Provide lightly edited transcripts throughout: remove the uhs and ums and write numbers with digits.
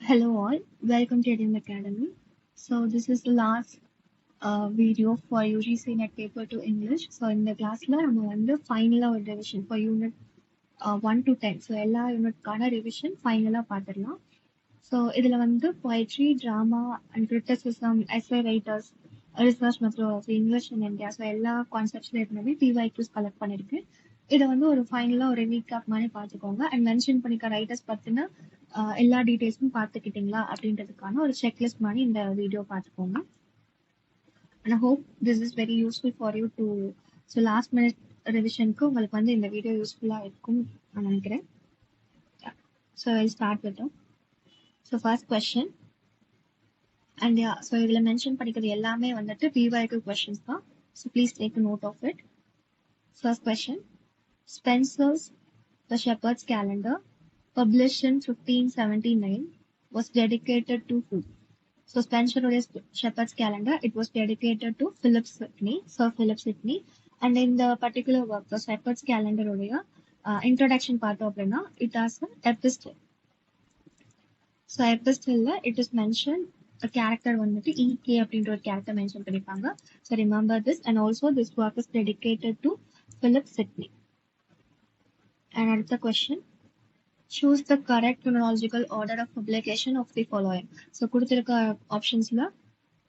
Hello all, welcome to Idiom Academy. So this is the last video for UGC Net Paper to English. So in the classல நம்ம வந்து ஃபைனலாக ஒரு revision for unit 1 to 10. So எல்லா யூனிட்கான revision ஃபைனலாக பார்த்துடலாம். So இதில் வந்து poetry, drama and criticism, essay writers, research methodology, English in India, so எல்லா கான்செப்ட்ஸில் இருந்தவே PYQs கலெக்ட் பண்ணியிருக்கு. இதை வந்து ஒரு ஃபைனலாக ஒரு ரீகேப் மாதிரி பார்த்துக்கோங்க அண்ட் மென்ஷன் பண்ணிக்க ரைட்டர்ஸ் பற்றின எல்லா டீட்டெயில்ஸும் பார்த்துக்கிட்டீங்களா அப்படின்றதுக்கான ஒரு செக்லிஸ்ட் மாதிரி இந்த வீடியோ பார்த்துக்கோங்க. And I hope this is very useful for you to so last minute ரிவிஷனுக்கு உங்களுக்கு வந்து இந்த வீடியோ யூஸ்ஃபுல்லாக இருக்கும் நான் நினைக்கிறேன். So I start with so first question and so இதில் மென்ஷன் பண்ணிக்கிறது எல்லாமே வந்துட்டு PYQ கொஸ்டின்ஸ் தான். So please take note of it. First question, Spenser's The Shepherd's Calendar, published in 1579, was dedicated to who? So Spenser's Shepherd's Calendar, it was dedicated to Philip Sidney, Sir Philip Sidney. And in the particular work, the Shepherd's Calendar introduction part of it has an epistle. So epistle, it is mentioned a character வந்துட்டு EK அப்படின்ற ஒரு character mention பண்ணிருப்பாங்க. So remember this, and also this work is dedicated to Philip Sidney. And another question, choose the correct chronological order of publication of the following. So கொடுத்துருக்க ஆப்ஷன்ஸில்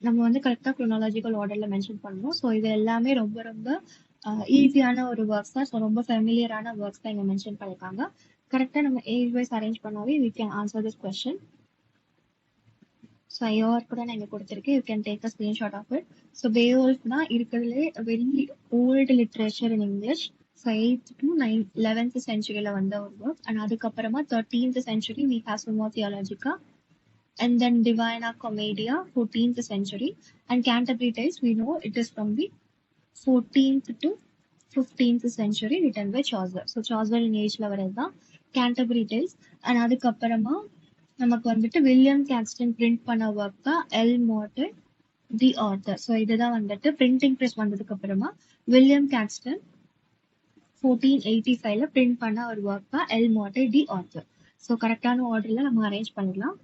நம்ம வந்து கரெக்டாக chronological ஆர்டரில் mention பண்ணணும். So இது எல்லாமே ரொம்ப ரொம்ப ஈஸியான ஒரு ஒர்க்ஸ் தான். ஸோ ரொம்ப ஃபெமிலியரான ஒர்க்ஸ் தான் இங்கே மென்ஷன் பண்ணியிருக்காங்க. கரெக்டாக நம்ம ஏஜ் வைஸ் அரேஞ்ச் பண்ணாவே we can answer this question. So ஐயோர் கூட நான் இங்கே கொடுத்துருக்கேன். You can take a screenshot of it. So Beowulf தான் இருக்கிறதுலே very old literature in English. So 8th to 11th centuryல வந்த ஒரு ஒர்க். அண்ட் அதுக்கப்புறமா 13th century we have Summa Theologica, and then Divina Commedia 14th century, and Canterbury Tales we know it is from the 14th to 15th century written by Chaucer. So Chaucer in ஏஜ்ல வரது தான் Canterbury Tales. And அதுக்கப்புறமா நமக்கு வந்துட்டு William Caxton print பண்ண work தான் L Morton தி author. So இதுதான் வந்துட்டு பிரிண்டிங் ப்ரெஸ் வந்ததுக்கு அப்புறமா வில்லியம் கேக்ஸ்டன் 1485ல பிரிண்ட் பண்ண ஒரு ஒர்க் தான் Le Morte d'Arthur. So கரெக்டான ஆர்டர்ல நம்ம அரேஞ்ச் பண்ணிடலாம்.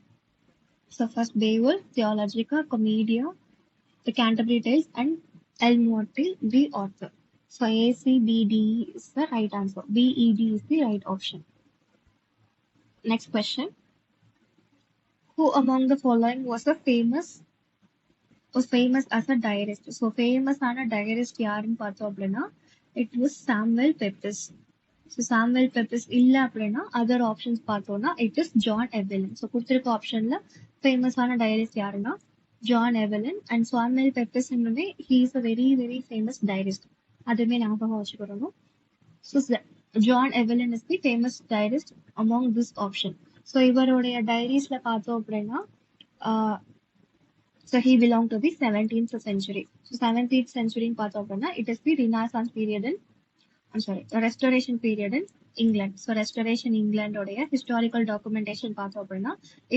So first Beowulf, Theologica, Commedia, the Canterbury Tales and Le Morte d'Arthur. So ACBD is the right answer. BED is the right option. Next question, who among the following was famous as a diarist? So famous ஆன diarist யாருன்னு பார்த்தோம் அப்படின்னா it was Samuel Pepys. So Samuel Pepys இல்லை அப்படின்னா other options பார்த்தோம்னா it is John Evelyn. So கொடுத்துருக்க ஆப்ஷன்ல ஃபேமஸான டயரிஸ்ட் யாருன்னா John Evelyn. And Samuel Pepys இன்னுமே he is a very very famous diarist, அதுவுமே ஞாபகம் வச்சுக்கிறோம். So John Evelyn is the famous diarist among this option. So இவருடைய டைரிஸ்ல பார்த்தோம் அப்படின்னா so he belonged to the 17th century. So 17th century in part of it is the Renaissance period in, Restoration period in England. So Restoration England oda historical documentation part of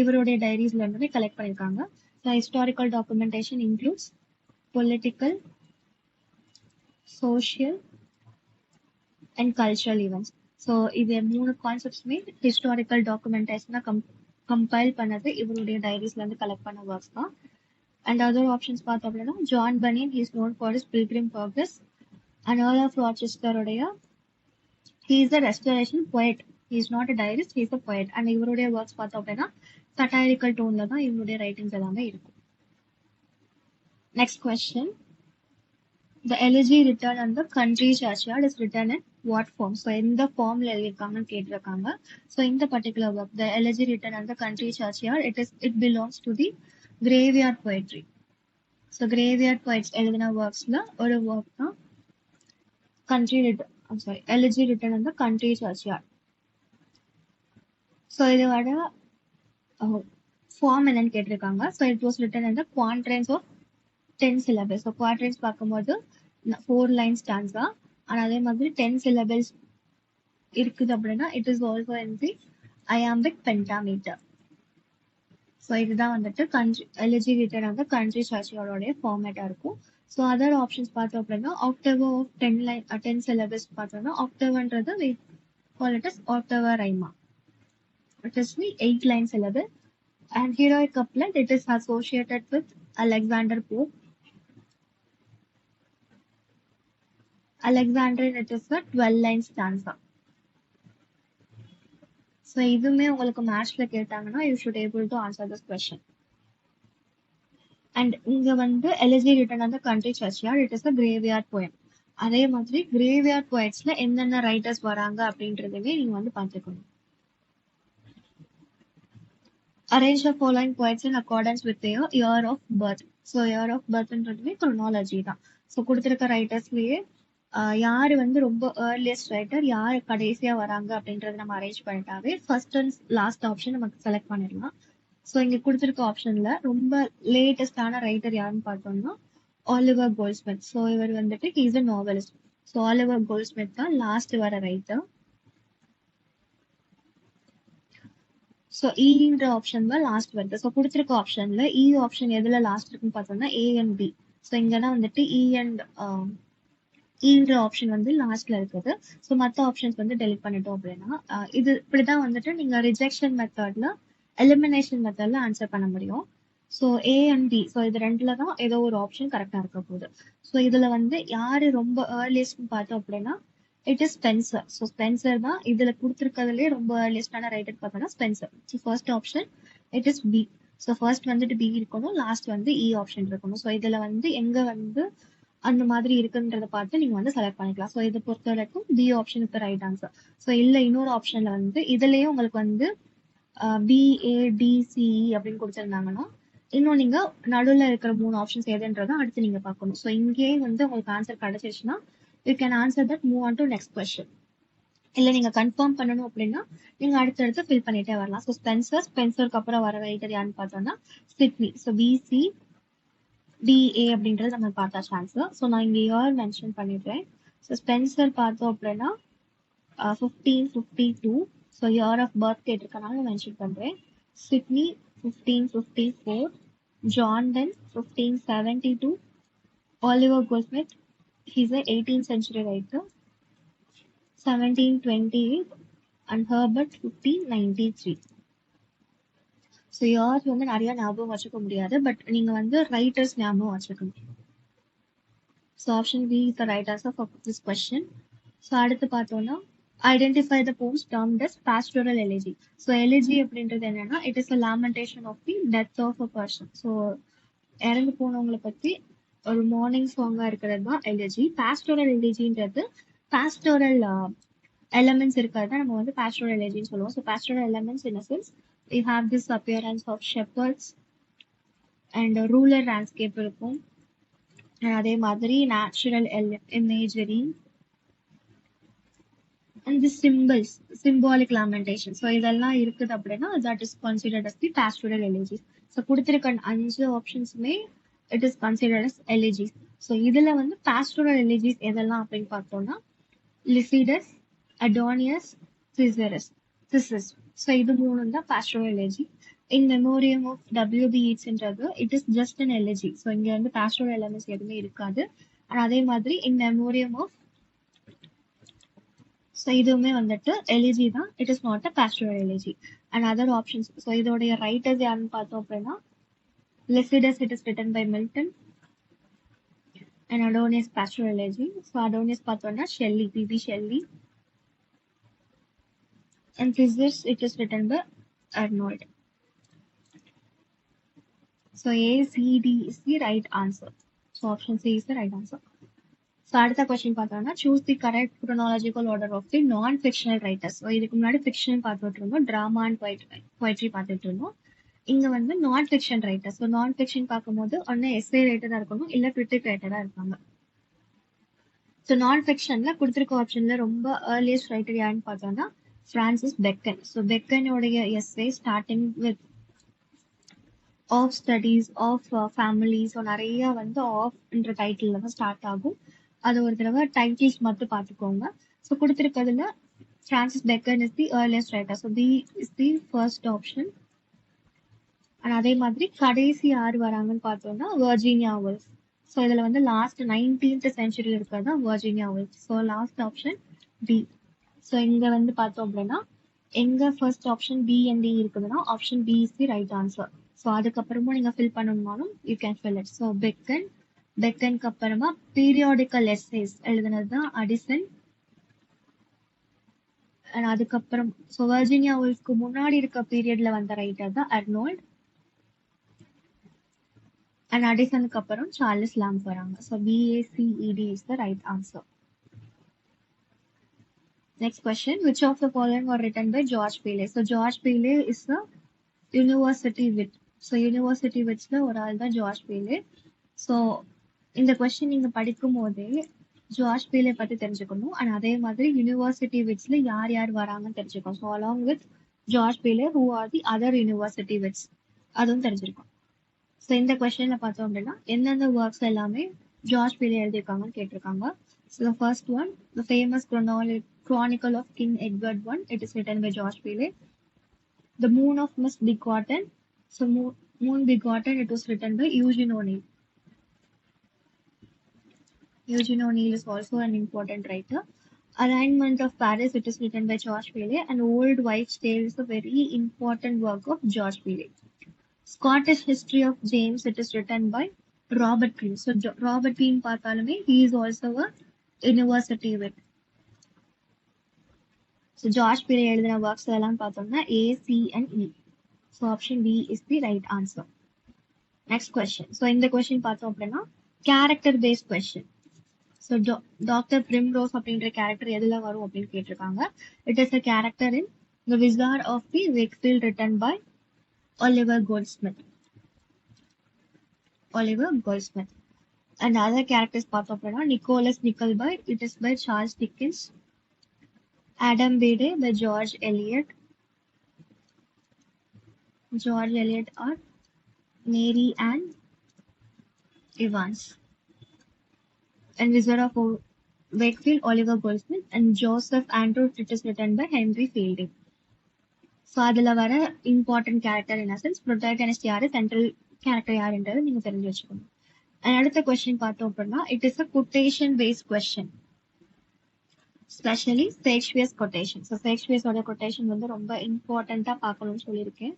ivaroda diaries la irundhe collect பண்ணிருக்காங்க. So historical documentation includes political, social and cultural events. So இது மூணு கான்செப்ட்ஸ்மே historical documentation compile பண்ணது இவருடைய diaries ல இருந்து collect பண்ண works தான். And other options பார்த்தோம் அப்படின்னா John Bunyan, he is known for his Pilgrim Progress. And Earl of Rochester உடைய he is a restoration poet. He is not a diarist, he is a poet. And இவருடைய works பார்த்தோம் அப்படின்னா satirical toneல தான் இவருடைய writings எல்லாமே இருக்கும். Next question, the elegy written on the country churchyard is written in what form? So எந்த ஃபார்ம்ல எழுதியிருக்காங்கன்னு கேட்டிருக்காங்க. So இந்த particular work, the elegy written on the country churchyard, it belongs to the graveyard poetry. So graveyard poets எழுதின ஒர்க்ஸ்ல ஒரு work தான் elegy written on the country churchyard. So இதோட form என்னன்னு கேட்டிருக்காங்க. So it was return in the quatrains of 10 syllables. So quatrains பார்க்கும்போது 4 lines stanza, and அதே மாதிரி 10 syllables இருக்குது அப்படின்னா it is also in the iambic pentameter. So இதுதான் வந்துட்டு elegy written on the country churchyard ஃபார்மேட்டா இருக்கும். ஸோ அதர் ஆப்ஷன்ஸ் பார்த்தோம் அப்படின்னா ஆக்டேவ் ஆஃப் 10 syllables பார்த்தோம்னா ஆக்டேவ்ன்றது we call it as octava rima. It is the 8 line syllable. And heroic couplet, it is associated with Alexander Pope. Alexandrine, it is a 12-line stanza. So இதுமே உங்களுக்கு மேட்ச்ல கேட்டாங்கன்னா you should able to answer this question. And இங்க வந்து elegy written on the country churchyard, it is a graveyard poem. அதே மாதிரி graveyard poetsல என்னென்ன writers வராங்க அப்படின்றதுமே நீங்க வந்து பார்த்துக்கணும். Arrange the following poets in accordance with their year of birth. So year of birthன்றதுமே chronology தான். ஸோ கொடுத்துருக்க ரைட்டர்ஸ்லயே யாரு வந்து ரொம்ப ஏர்லியஸ்ட் ரைட்டர், யாரு கடைசியா வராங்க அப்படின்றத நம்ம அரேஞ்ச் பண்ணிட்டாவே ஃபர்ஸ்ட் அண்ட் லாஸ்ட் ஆப்ஷன் நமக்கு செலக்ட் பண்ணிடலாம். ஸோ இங்க கொடுத்துருக்க ஆப்ஷன்ல ரொம்ப லேட்டஸ்டான ரைட்டர் யாருன்னு பார்த்தோம்னா ஆலிவர் கோல்ட்ஸ்மித். ஸோ இவர் வந்துட்டு is a novelist. So Oliver Goldsmith தான் லாஸ்ட் வர ரைட்டர். ஸோ ஈன்ற ஆப்ஷன் தான் லாஸ்ட் வருது. ஸோ கொடுத்துருக்க ஆப்ஷன்ல இ ஆப்ஷன் எதுல லாஸ்ட் இருக்குன்னு பார்த்தோம்னா ஏ அண்ட் பி. ஸோ இங்கதான் வந்துட்டு இ அண்ட் ஈன்ற ஆப்ஷன் வந்து லாஸ்ட்ல இருக்குது. ஸோ மற்ற ஆப்ஷன்ஸ் வந்து டெலிட் பண்ணிட்டோம் அப்படின்னா இது இப்படிதான் வந்துட்டு நீங்க ரிஜெக்ஷன் மெத்தட்ல எலிமினேஷன் மெத்தட்ல ஆன்சர் பண்ண முடியும். So A and B, so இது ரெண்டுல தான் ஏதோ ஒரு ஆப்ஷன் கரெக்டா இருக்க போகுது. ஸோ இதுல வந்து யாரு ரொம்ப ஏர்லியஸ்ட்னு பார்த்தோம் அப்படின்னா it is Spencer. So Spencer தான் இதுல கொடுத்துருக்கிறதுலே ரொம்ப ஏர்லியஸ்டான ரைட்டர் பார்த்தோம்னா Spencer. So first option it is B. So first வந்துட்டு பி இருக்கணும், லாஸ்ட் வந்து இ ஆப்ஷன் இருக்கணும். ஸோ இதுல வந்து எங்க வந்து அந்த மாதிரி இருக்குன்றத பார்த்து நீங்க வந்து செலக்ட் பண்ணிக்கலாம். ஸோ இதை பொறுத்த வரைக்கும் B option is right answer. So இல்ல இன்னொரு ஆப்ஷன்ல வந்து இதுலயே உங்களுக்கு வந்து பிஏடிசிஇ அப்படின்னு கொடுத்துருந்தாங்கன்னா இன்னும் நீங்க நடுவில் இருக்கிற 3 ஆப்ஷன்ஸ் எதுன்றதை அடுத்து நீங்க பார்க்கணும். ஸோ இங்கேயே வந்து உங்களுக்கு ஆன்சர் கிடைச்சிருச்சுன்னா you can answer that, move on to next question. இல்ல நீங்க கன்ஃபார்ம் பண்ணணும் அப்படின்னா நீங்க அடுத்தடுத்து ஃபில் பண்ணிட்டே வரலாம். ஸோ ஸ்பென்சருக்கு அப்புறம் வர ரைட்டர் யாருன்னு பார்த்தோம்னா சிட்னி. ஸோ பிசி டிஏ அப்படின்றது நம்ம பார்த்தா ஆன்சர். ஸோ நான் இங்க இயர் மென்ஷன் பண்ணிடுறேன். ஸோ ஸ்பென்சர் பார்த்தோம் அப்படின்னா 1552. ஸோ இயர் ஆஃப் பர்த் கேட்டிருக்கனால மென்ஷன் பண்றேன். Sidney 1554, Jonson 1572, Oliver Goldsmith he's a 18th century writer 1728, and Herbert 1593. So years வந்து நிறைய ஞாபகம் வச்சுக்க முடியாது, பட் நீங்க வந்து ரைட்டர்ஸ் ஞாபகம் வச்சுக்கணும். So option B is the right answer for this question. So அடுத்து பார்த்தோம்னா identify the poems termed as pastoral elegy. So elegy அப்படின்றது என்னன்னா it is a lamentation of the death of a person. So இறந்து போனவங்களை பத்தி ஒரு mourning சாங்கா இருக்கிறது தான் எலிஜி. பாஸ்டோரல் எலிஜின்றது பாஸ்டோரல் எலமெண்ட்ஸ் இருக்கிறது தான் நம்ம வந்து பாஸ்டோரல் எலிஜின்னு சொல்லுவோம். So pastoral elements in a sense we have this appearance of shepherds and a rural landscape இருக்கும். அதே மாதிரி natural imagery and the symbols, symbolic lamentation. So இதெல்லாம் இருக்குது அப்படின்னா that is considered as the pastoral elegies. So கொடுத்திருக்க 5 ஆப்ஷன்ஸுமே it is considered as elegies. So இதுல வந்து pastoral elegies எதெல்லாம் அப்படின்னு பார்த்தோம்னா லிசிடஸ், அடோனியஸ், சிசரஸ். ஸோ இது 3 தான் pastoral elegy. In memoriam of W.B. Yeatsன்றது it is just an elegy. So இங்க வந்து pastoral elements எதுவுமே இருக்காது. அண்ட் அதே மாதிரி in memoriam of, ஸோ இதுவுமே வந்துட்டு elegy தான், it is not a pastoral elegy. And other options, so இதோடைய ரைட்டர்ஸ் யாருன்னு பார்த்தோம் அப்படின்னா Lycidas it is written by Milton, and Adonias pastoral elegy. So Adonias பார்த்தோம்னா Shelley, P.B. Shelley. And Theseus it is written by Arnold. So A, C, D is the right answer. So option C is the right answer. So அடுத்த question பார்த்தோம்னா choose the correct chronological order of the non-fictional writers. So இதுக்கு முன்னாடி fiction பார்த்துட்டு இருந்தோம், drama and poetry பார்த்துட்டு இருந்தோம். இங்க வந்து நான் ஃபிக்ஷன் ரைட்டர். ஸோ நான் ஃபிக்ஷன் பார்க்கும்போது ஒன்னு எஸ்ஏ ரைட்டரா இருக்கணும், இல்ல கிரிட்டிக் ரைட்டரா இருப்பாங்க. ஸோ நான் ஃபிக்ஷன்ல கொடுத்துருக்க ஆப்ஷன்ல ரொம்ப ஏர்லியஸ்ட் ரைட்டர் யாருன்னு பார்த்தோம்னா ஃப்ரான்சிஸ் பெக்கன். ஸோ பெக்கனுடைய essay starting with of studies of family. So நிறைய வந்து ஆஃப்ன்ற டைட்டில் தான் ஸ்டார்ட் ஆகும். அது ஒரு தடவை டைட்டில்ஸ் மட்டும் பார்த்துக்கோங்க. ஸோ கொடுத்துருக்கிறதுல Francis Bacon is the earliest writer. So B is the first option. And அதே மாதிரி கடைசி யார் வராங்கன்னு பார்த்தோம்னா வர்ஜீனியா வுல்ஃப். ஸோ இதுல வந்து லாஸ்ட் 19th சென்ச்சுரியில் இருக்கிறது தான் Virginia Woolf. So last option B. So இங்க வந்து பார்த்தோம் அப்படின்னா எங்க first option B and D இருக்குதுன்னா option B is the right answer. So அதுக்கப்புறமும் நீங்க ஃபில் பண்ணணும்னாலும் you can fill it. So பெக்கனுக்கு அப்புறமா பீரியாடிக்கல் எஸ்ஸேஸ் எழுதுனது தான் அடிசன். அண்ட் அதுக்கப்புறம் ஸோ வர்ஜீனியா உல்ஃப்க்கு முன்னாடி இருக்க பீரியட்ல வந்த ரைட்டர் தான் அர்னால்ட். அண்ட் அடிசனுக்கு அப்புறம் சார்லஸ் லாம்ப் வராங்க. So BACED is the right answer. Next question, which of the following were written by George Peele? So George Peele is a university wit. So university witsல ஒரு ஆள் தான் George Peele. So இந்த question நீங்க படிக்கும் போதே George Pelé பத்தி தெரிஞ்சுக்கணும். And அதே மாதிரி யூனிவர்சிட்டி விட்ஸ்ல யார் யார் வராங்கன்னு தெரிஞ்சுக்கணும். So along with George Peele who are the other university wits அதுவும் தெரிஞ்சிருக்கும். ஸோ இந்த கொஸ்டின்ல பார்த்தோம் அப்படின்னா எந்தெந்த ஒர்க்ஸ் எல்லாமே ஜார்ஜ் பீலே எழுதியிருக்காங்கன்னு கேட்டிருக்காங்க. So the first one, the famous Chronicle of King Edward I, it is written by George Peele. The Moon of Miss Begotten, so Moon Begotten, it was written by Eugene O'Neill. Eugene O'Neill is also an important writer. Arraignment of Paris, it is written by George Peele, and Old Wives' Tale is a very important work of George Peele. Scottish History of James, it is written by Robert Greene. So Robert Greene பார்த்தாலுமே he is also a university wit. So George Peele எழுதின works எல்லாம் பார்த்தோம்னா A, C and E. So option B is the right answer. Next question. So இந்த question பார்த்தோம் அப்படின்னா character based question. So doctor Primrose அப்படின்ற character எதுல வரும் அப்படின்னு கேட்டிருக்காங்க. It is a character in The Wizard of the Wakefield written by Oliver Goldsmith. And other characters பார்த்தோம் அப்படின்னா Nicolas நிக்கல்பை, it is by Charles Dickens. Adam Bede by George Eliot or Mary Ann Evans. And Wizard of Wakefield, Oliver Goldsmith. And Joseph Andrews, it is written by Henry Fielding. So அதில் வர important character in sense protagonist யாரு, central character யாருன்றது நீங்கள் தெரிஞ்சு வச்சுக்கணும். அடுத்த question பார்த்தோம் அப்படின்னா it is a quotation based question, specially Shakespeare's quotation. So ஷேக்ஸ்பியர்ஸோட கொட்டேஷன் வந்து ரொம்ப இம்பார்ட்டண்ட்டாக பார்க்கணும்னு சொல்லியிருக்கேன்.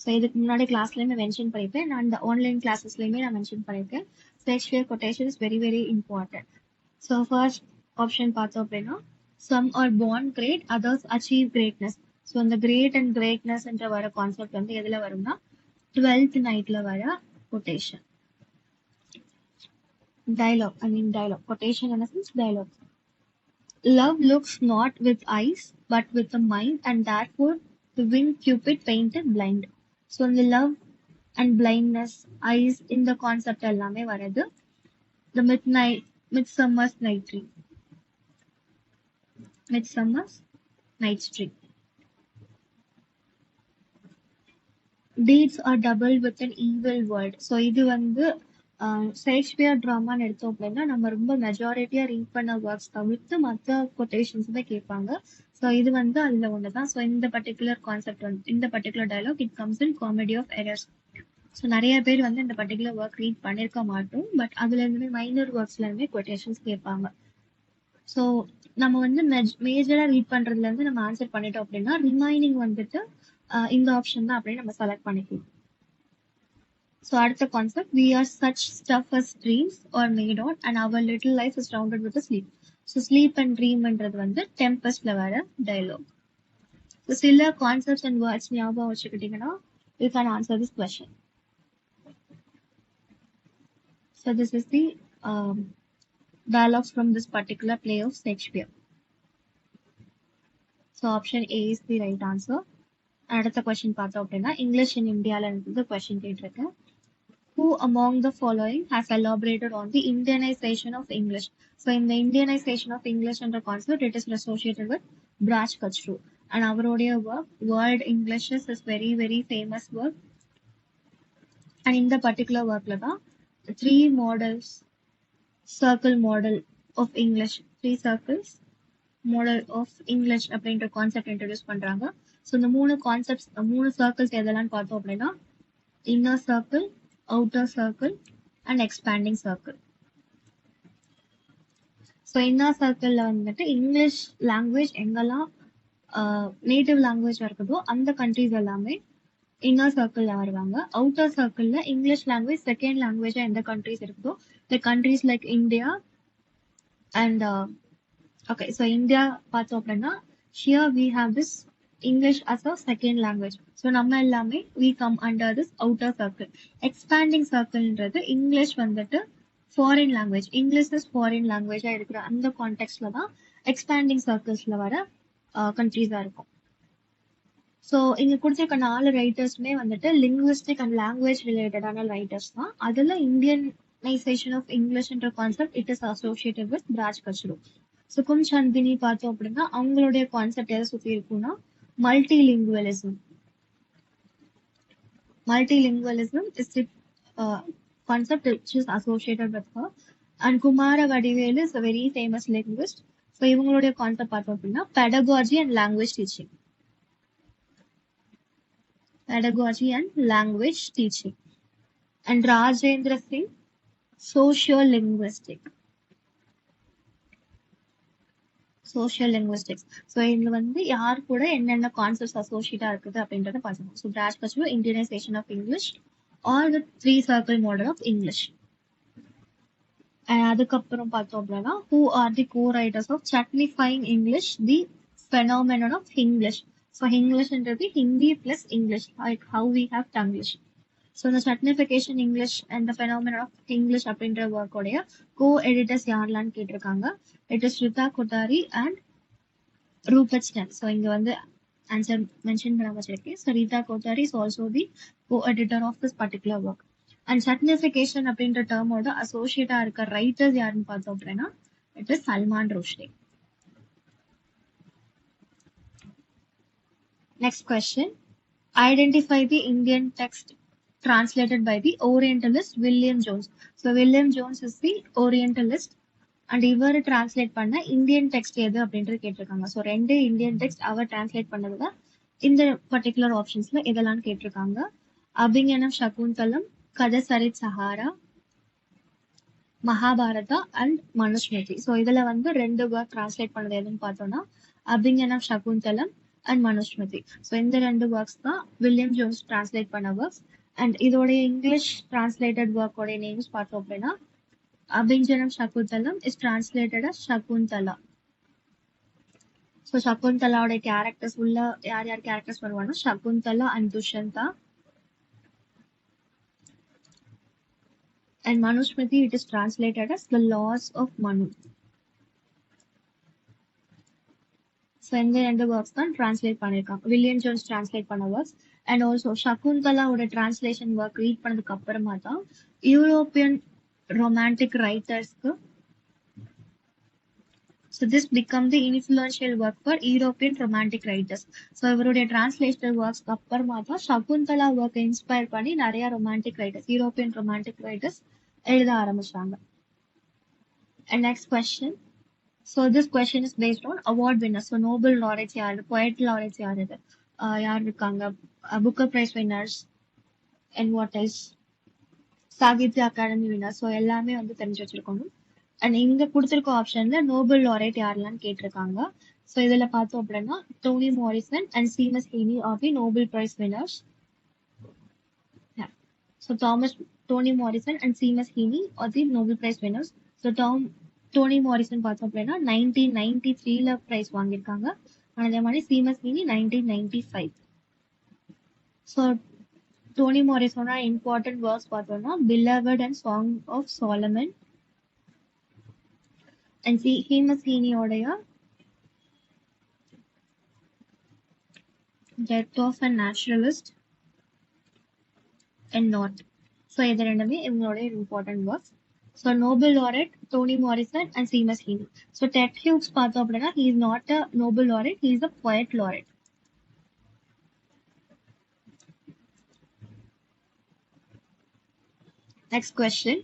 ஸோ இதுக்கு முன்னாடி கிளாஸ்லையுமே மென்ஷன் பண்ணியிருப்பேன், நான் இந்த ஆன்லைன் கிளாஸஸ்லையுமே நான் மென்ஷன் பண்ணியிருக்கேன். Shakespeare quotation is very very important. So first option பார்த்தோம் அப்படின்னா some are born great, others achieve greatness. So இந்த கிரேட் அண்ட் கிரேட்னஸ் என்ற வர கான்செப்ட் வந்து எதுல வரும்னா 12th நைட்ல வர quotation. dialogue quotation in a sense dialogue. Love looks not with eyes but with the mind, and therefore the winged Cupid painted blind. So இந்த love and blindness, eyes இந்த concept எல்லாமே வருது the Midsummer's Night's Dream. Deeds are doubled with an evil world. So இது வந்து Shakespeare ட்ராமான்னு எடுத்தோம் அப்படின்னா நம்ம ரொம்ப மெஜாரிட்டியா ரீட் பண்ண ஒர்க்ஸ் தவிர்த்து மற்ற கொட்டேஷன்ஸ் தான் கேட்பாங்க. ஸோ இது வந்து அதுல ஒண்ணுதான். ஸோ இந்த பர்டிகுலர் கான்செப்ட் வந்து இந்த particular dialogue it comes in comedy of errors. So நிறைய பேர் வந்து இந்த பர்டிகுலர் ஒர்க் ரீட் பண்ணிருக்க மாட்டோம், பட் அதுல இருந்துமே மைனர் ஒர்க்ஸ்ல இருந்துமே கொட்டேஷன்ஸ் கேட்பாங்க. ஸோ நம்ம வந்து மேஜரா ரீட் பண்றதுல இருந்து நம்ம ஆன்சர் பண்ணிட்டோம் அப்படின்னா ரிமைனிங் வந்துட்டு இந்த ஆப்ஷன் தான் அப்படின்னு நம்ம செலக்ட் பண்ணிக்கலாம். ஸோ அடுத்த concept, we are such stuff as dreams are made on and our little life is rounded with a sleep. So sleep and ட்ரீம்ன்றது வந்து டெம்பஸ்ட்ல வர டயலாக். ஸோ சில கான்செப்ட்ஸ் அண்ட் வேர்ட்ஸ் ஞாபகம் வச்சுக்கிட்டீங்கன்னா you can answer this question. So this is the dialogues from this particular play of Shakespeare. So option A is the right answer. அடுத்த question பார்த்தோம் அப்படின்னா இங்கிலீஷ் இன் இந்தியால இருந்து கொஸ்டின் கேட்டிருக்கேன். Who among the following has elaborated on the Indianization of English? So in the Indianization of English என்ற concept it is associated with Braj Kachru, and அவருடைய work World Englishes is very very famous work. And in the particular workல தான் 3 models circle model of English, 3 circles model of English அப்படின்ற concept introduce பண்றாங்க. So இந்த 3 concepts 3 circles எதெல்லாம் பார்த்தோம் அப்படின்னா inner circle, outer circle and expanding circle. So inner சர்க்கிள்ல வந்துட்டு English language எங்கெல்லாம் நேட்டிவ் லாங்குவேஜ் இருக்குதோ அந்த கண்ட்ரீஸ் எல்லாமே இன்னர் சர்க்கிள்ல வருவாங்க. அவுட்டர் சர்க்கிள்ல இங்கிலீஷ் லாங்குவேஜ் செகண்ட் லாங்குவேஜா எந்த கண்ட்ரீஸ் இருக்குதோ the countries like India and okay so India பார்த்தோம் அப்படின்னா here we have this English as a second language. So நம்ம எல்லாமே we come under this outer circle. Expanding சர்க்கிள்ன்றது இங்கிலீஷ் வந்துட்டு foreign language, English is foreign லாங்குவேஜா இருக்கிற அந்த கான்டெக்ட்ல தான் எக்ஸ்பேண்டிங் சர்க்கிள்ஸ்ல வர கண்ட்ரீஸா இருக்கும். ஸோ இங்க கொடுத்திருக்க 4 ரைட்டர்ஸ்மே வந்துட்டு லிங்குவிஸ்டிக் அண்ட் லாங்குவேஜ் ரிலேட்டடான ரைட்டர்ஸ் தான். அதுல இந்தியனைசேஷன் ஆஃப் இங்கிலீஷ்ன்ற concept it is associated with Raj Kachru. சுகும் சந்தினி பார்த்தோம் அப்படின்னா அவங்களுடைய கான்செப்ட் எதை சுத்தி இருக்குன்னா multilingualism. Multilingualism is the concept which is associated with her. And Kumara Vadivelu is a very famous linguist. So இவங்களுடைய கான்செப்ட் பார்த்தோம் அப்படின்னா pedagogy and language teaching. Pedagogy and language teaching. And Rajendra Singh, sociolinguistic. Social linguistics. So இதுல வந்து யார் கூட என்னென்ன concepts அசோசியேட்டா இருக்குது அப்படின்றத பார்த்துக்கணும். So Raj Kachru Indianisation of English are the 3 circle model of English. அதுக்கப்புறம் பார்த்தோம் அப்படின்னா who are the co writers of chutnifying English the phenomenon of English. So இங்கிலீஷ்ன்றது Hindi plus English, like how we have Tanglish. So இந்த chutnification English and the phenomenon of English அப்படின்ற ஒர்க்கோடைய co editors யாரெல்லாம்னு கேட்டிருக்காங்க. It is Rita Kothari and Rupert ஸ்டென். So இங்க வந்து answer mention பண்ண வச்சிருக்கேன். So Rita Kothari is also the co editor of this particular work. And chutnification அப்படின்ற டேர்மோட அசோசியேட்டா இருக்க ரைட்டர்ஸ் யாருன்னு பார்த்தோம் அப்படின்னா it is Salman Rushdie. Next question, identify the Indian text translated by the Orientalist William Jones. So William Jones is the Orientalist and இவர் translate பண்ண Indian text எது அப்படின்றது கேட்டிருக்காங்க. ஸோ 2 இந்தியன் டெக்ஸ்ட் அவர் டிரான்ஸ்லேட் பண்ணதுல இந்த பர்டிகுலர் ஆப்ஷன்ஸ்ல இதெல்லாம் கேட்டிருக்காங்க. அபிஞானம் சகுந்தலம், கதசரித் சஹாரா, மகாபாரதா அண்ட் மனுஸ்மிருதி. ஸோ இதுல வந்து 2 ஒர்க் டிரான்ஸ்லேட் பண்ணது எதுன்னு பார்த்தோம்னா அபிஞானம் சகுந்தலம் அண்ட் மனுஸ்மிருதி. ஸோ இந்த 2 ஒர்க்ஸ் தான் வில்லியம் ஜோன்ஸ் டிரான்ஸ்லேட் பண்ண ஒர்க்ஸ். அண்ட் இதோடைய இங்கிலீஷ் டிரான்ஸ்லேட்டட் ஒர்க்கோடைய நேம்ஸ் பார்த்தோம் அப்படின்னா Abhijnanam Shakuntalam is translated as Shakuntala. So சகுந்தலாவோட கேரக்டர்ஸ் உள்ள யார் யார் கேரக்டர்ஸ் வருவாங்கன்னா Shakuntala and Dushyanta. And Manusmriti it is translated as the laws of Manu. So இந்த 2 ஒர்க்ஸ் தான் டிரான்ஸ்லேட் பண்ணியிருக்காங்க வில்லியம் ஜோன்ஸ் டிரான்ஸ்லேட் பண்ண ஒர்க்ஸ். அண்ட் ஆல்சோ சகுந்தலாவோட டிரான்ஸ்லேஷன் ஒர்க் ரீட் பண்ணதுக்கு அப்புறமா தான் யூரோப்பியன் ரொமான்டிக் ரைட்டர்ஸ்க்கு so this become the influential work for European romantic writers. So இவருடைய டிரான்ஸ்லேஷனல் ஒர்க்ஸ் அப்புறமா தான் சகுந்தலா ஒர்க் இன்ஸ்பயர் பண்ணி நிறைய romantic writers European romantic writers எழுத ஆரம்பிச்சாங்க. And next question. So this question is based on award winners. So Nobel laureates யாரு, poet laureates யாரு யார் இருக்காங்க, Booker price winners and what is Sahitya Akademi winners. So எல்லாமே வந்து தெரிஞ்சு வச்சிருக்கணும். அண்ட் இங்க கொடுத்துருக்க ஆப்ஷன்ல நோபல் லாரெட் யாரெல்லாம் கேட்டிருக்காங்க. ஸோ இதுல பார்த்தோம் அப்படின்னா Toni Morrison and Seamus Heaney are the Nobel prize winners. So Toni Morrison and Seamus Heaney are the Nobel prize winners. So Toni Morrison பார்த்தோம் அப்படின்னா 1993ல பிரைஸ் வாங்கியிருக்காங்க. அதே மாதிரி சீமஸ் ஹீனி 1995. ஸோ டோனி மாரிசனோட இம்பார்ட்டன்ட் ஒர்க்ஸ் பார்த்தோம்னா beloved and song of Solomon. And Seamus ஹீனியோடைய death of a naturalist and north. So இது ரெண்டுமே இவங்களுடைய important works. So Nobel laureate Toni Morrison and Seamus ஹீனி. So dead Hughes பார்த்தோம் அப்படின்னா he is not a Nobel laureate, he is a poet laureate. Next question.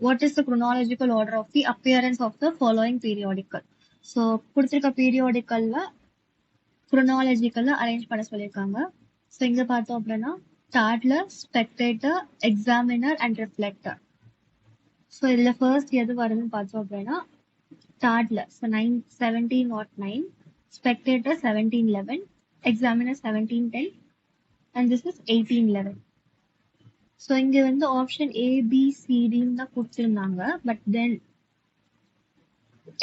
What is the chronological order of the appearance of the following periodical? So கொடுத்திருக்க பீரியாடிக்கல்ல chronological arrange பண்ண சொல்லியிருக்காங்க. So இங்க பார்த்தோம் அப்படின்னா toddler, spectator, examiner and reflector. So இதுல first எது வருதுன்னு பார்த்தோம் அப்படின்னா Tadler, so 1709, Spectator 1711, Examiner 1710, and this is 1811. So இங்க வந்து ஆப்ஷன் ஏபிசிடின்னு தான் கொடுத்துருந்தாங்க. பட் தென்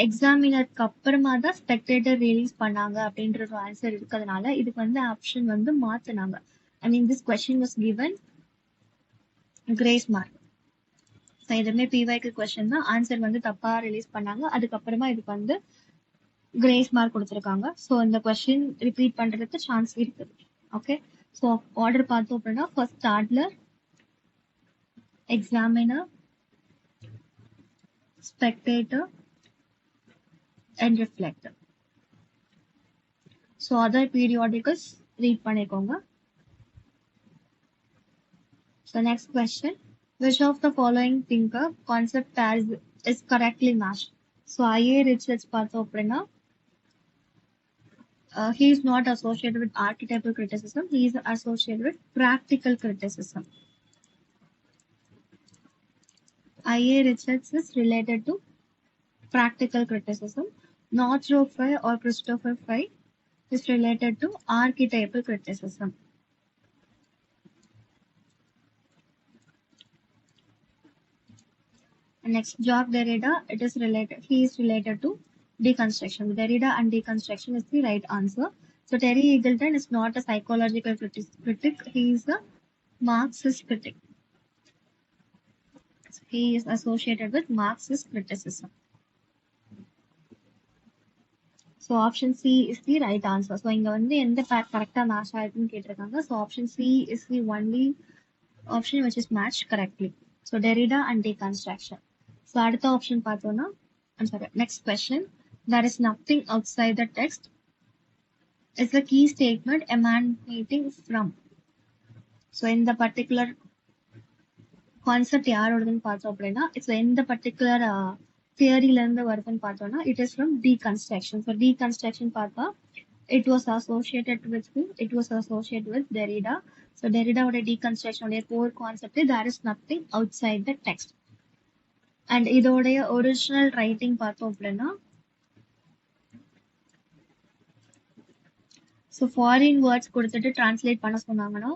எக்ஸாமினருக்கு அப்புறமா தான் ஸ்பெக்டேட்டர் ரிலீஸ் பண்ணாங்க அப்படின்ற ஒரு ஆன்சர் இருக்கிறதுனால இதுக்கு வந்து ஆப்ஷன் வந்து மாத்தினாங்க. I mean this question was given grace mark. So எதுவுமே பிவைக்கு கொஸ்டின் தான், ஆன்சர் வந்து தப்பா ரிலீஸ் பண்ணாங்க. அதுக்கப்புறமா இதுக்கு வந்து கிரேஸ் மார்க் கொடுத்துருக்காங்க. ஸோ இந்த கொஸ்டின் ரிப்பீட் பண்றதுக்கு சான்ஸ் இருக்குது. ஓகே, ஸோ ஆர்டர் பார்த்தோம் அப்படின்னா first toddler, Examiner, Spectator, and Reflector. So other periodicals read பண்ணிக்கோங்க. So next question, which of the following thinker concept is correctly matched? So I.A. Richards பார்த்தோம் அப்படின்னா he is not associated with archetypal criticism, he is associated with practical criticism. I.A. Richards is related to practical criticism. Northrop Frye or Christopher Frye is related to archetypal criticism. And next, Jacques Derrida, he is related to deconstruction. Derrida and deconstruction is the right answer. So Terry Eagleton is not a psychological critic, he is a Marxist critic. He is associated with Marxist criticism. So option C is the right answer. So இங்க வந்து எந்த பேர் கரெக்டா match ஆயிருக்குன்னு கேட்டிருக்காங்க. So option C is the only option which is matched correctly. So Derrida and deconstruction. So அடுத்த option பார்த்தோம்னா, I'm sorry, next question. There is nothing outside the text is the key statement emanating from. So in the particular concept யாரோடதுன்னு பார்த்தோம் அப்படின்னா it's எந்த particular தியரியில இருந்து வருதுன்னு பார்த்தோம்னா it is from deconstruction. So deconstruction பார்த்தா it was associated with Derrida. So டெரிடாவோட டீகன்ஸ்ட்ரக்ஷனுடைய core concept there is nothing outside the text. And இதோடைய ஒரிஜினல் ரைட்டிங் பார்த்தோம் அப்படின்னா ஸோ ஃபாரின் வேர்ட்ஸ் கொடுத்துட்டு டிரான்ஸ்லேட் பண்ண சொன்னாங்கன்னா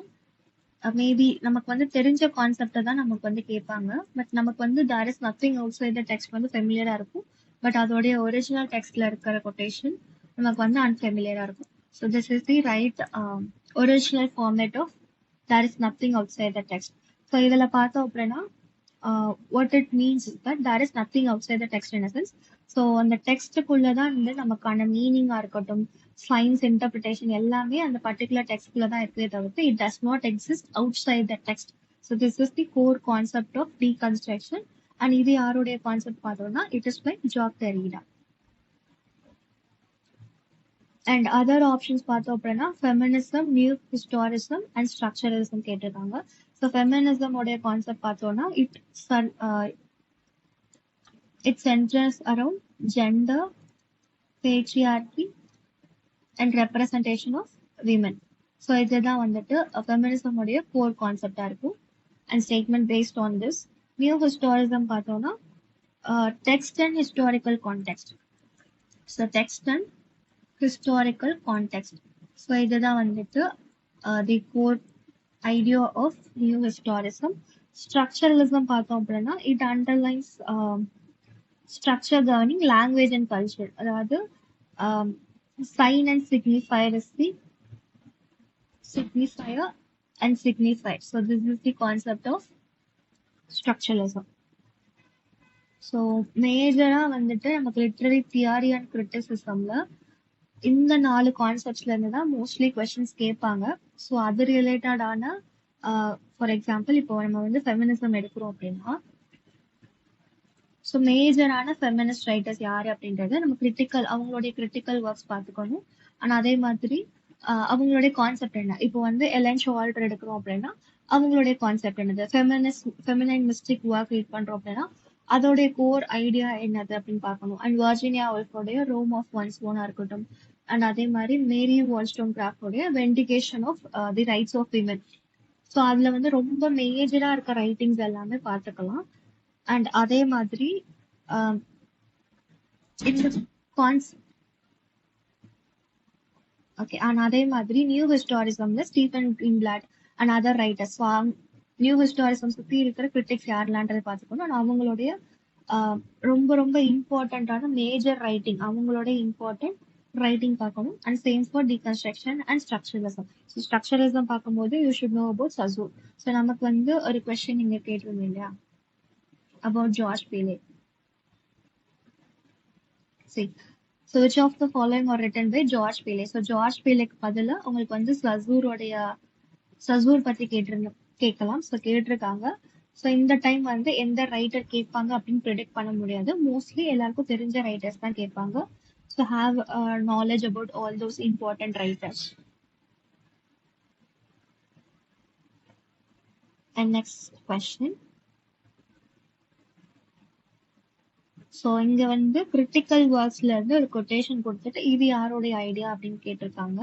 மேபி நமக்கு வந்து தெரிஞ்ச கான்செப்டை தான் நமக்கு வந்து கேட்பாங்க. பட் நமக்கு வந்து there is nothing outside the text வந்து ஃபெமிலியரா இருக்கும். பட் அதோடைய ஒரிஜினல் டெக்ஸ்ட்ல இருக்கிற கொட்டேஷன் நமக்கு வந்து அன்ஃபெமிலியரா இருக்கும். So this is the right original format of there is nothing outside the text. So இதில் பார்த்தோம் அப்படின்னா what it means is that there is nothing outside the text in a sense. So அந்த டெக்ஸ்ட்டுக்குள்ள தான் வந்து நமக்கான மீனிங்காக இருக்கட்டும், science interpretation எல்லாமே அந்த பர்டிகுலர் டெக்ஸ்ட்குள்ள தான் இருக்கே தவிர்த்து it does not exist outside the text. So this is the core concept of deconstruction. And இது யாருடைய கான்செப்ட் பார்த்தோம்னா it is by Jacques Derrida. And other options பார்த்தோம் அப்படின்னா feminism, new historicism and structuralism கேட்டிருக்காங்க. So ஃபெமினிசமோடைய concept பார்த்தோம்னா it centers around gender, patriarchy and representation of women. So இதுதான் வந்துட்டு ஃபெமினிசம் உடைய கோர் கான்செப்டா இருக்கும். And statement based on this. New historicism பார்த்தோம்னா text and historical context. So text and historical context. So இதுதான் வந்துட்டு the core idea of new historicism. Structuralism பார்த்தோம் அப்படின்னா it underlines structure governing language and culture. அதாவது sign and signifier is the signifier and signified. So this is the concept of structuralism. So மேஜரா வந்துட்டு நமக்கு literary theory and கிரிட்டிசிசம்ல இந்த 4 கான்செப்ட்ஸ்ல இருந்து தான் mostly questions கேட்பாங்க. So அது ரிலேட்டடான ஃபார் எக்ஸாம்பிள் இப்போ நம்ம வந்து ஃபெமினிசம் எடுக்கிறோம் அப்படின்னா ஸோ மேஜரான ஃபெமினிஸ்ட் ரைட்டர்ஸ் யாரு அப்படின்றது நம்ம அவங்களுடைய கிரிட்டிக்கல் ஒர்க்ஸ் பார்த்துக்கணும். ஆனால் அதே மாதிரி அவங்களுடைய கான்செப்ட் என்ன, இப்போ வந்து எலன் ஷால்டர் எடுக்கிறோம் அப்படின்னா அவங்களுடைய கான்செப்ட் என்னது, ஃபெமினைன் மிஸ்டிக் ஒர்க் ரீட் பண்றோம் அப்படின்னா அதோடைய கோர் ஐடியா என்னது அப்படின்னு பார்க்கணும். அண்ட் வர்ஜீனியா woolஃபோடைய ரோம் ஆஃப் ஒன்ஸ் ஓனா இருக்கட்டும். அண்ட் அதே மாதிரி மேரி வால்ஸ்டோன்கிராஃப்டோடைய vindication of the rights of women. So அதுல வந்து ரொம்ப மேஜரா இருக்க ரைட்டிங்ஸ் எல்லாமே பார்த்துக்கலாம். அண்ட் அதே மாதிரி இந்த கான்ஸ் ஓகே. அண்ட் அதே மாதிரி நியூ ஹிஸ்டாரிசம்ல Stephen Greenblatt and other writers. New historicism சுத்தி இருக்கிற கிரிட்டிக்ஸ் யாரெல்லான்றது பார்த்துக்கணும். அண்ட் அவங்களுடைய ரொம்ப ரொம்ப இம்பார்ட்டண்ட்டான மேஜர் ரைட்டிங், அவங்களுடைய இம்பார்ட்டன்ட் ரைட்டிங் பார்க்கணும். And same for deconstruction and structuralism. So structuralism பார்க்கும்போது you should know about Saussure. So நமக்கு வந்து ஒரு கொஸ்டின் நீங்க கேட்டிருந்தீங்க இல்லையா அபவுட் ஜார்ஜ் பீலே. சரி. So which of the following are written by George Pele? So George Peleக்கு பதிலா உங்களுக்கு வந்து சசூர் பத்தி கேட்கலாம். ஸோ கேட்டிருக்காங்க. ஸோ இந்த டைம் வந்து எந்த ரைட்டர் கேட்பாங்க அப்படின்னு ப்ரெடிக்ட் பண்ண முடியாது. மோஸ்ட்லி எல்லாருக்கும் தெரிஞ்ச ரைட்டர்ஸ் தான் கேட்பாங்க. So have knowledge about all those important writers. And next question. So இங்க வந்து கிரிட்டிக்கல் ஒர்க்ஸ்ல இருந்து ஒரு கொட்டேஷன் கொடுத்துட்டு இது யாருடைய ஐடியா அப்படின்னு கேட்டிருக்காங்க.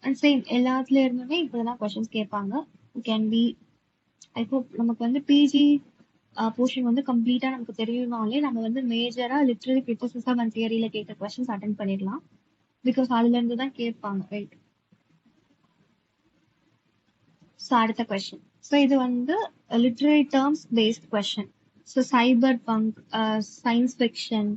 அண்ட் சேம் எல்லாத்துல இருந்துமே இப்படிதான் கொஸ்டின்ஸ் கேட்பாங்க. கேன் பி ஐ ஹோப் நமக்கு வந்து பிஜி போர்ஷன் வந்து கம்ப்ளீட்டா நமக்கு தெரியணும்னாலே நம்ம வந்து மேஜரா லிட்ரரி கிரிட்டிசிசம் அண்ட் தியரியில கேட்குற கொஸ்டின்ஸ் அட்டென்ட் பண்ணிடலாம். பிகாஸ் அதுல இருந்து தான் கேட்பாங்க, ரைட்? ஸோ அடுத்த கொஸ்டின். ஸோ இது வந்து literary terms based question. So cyber punk, science fiction,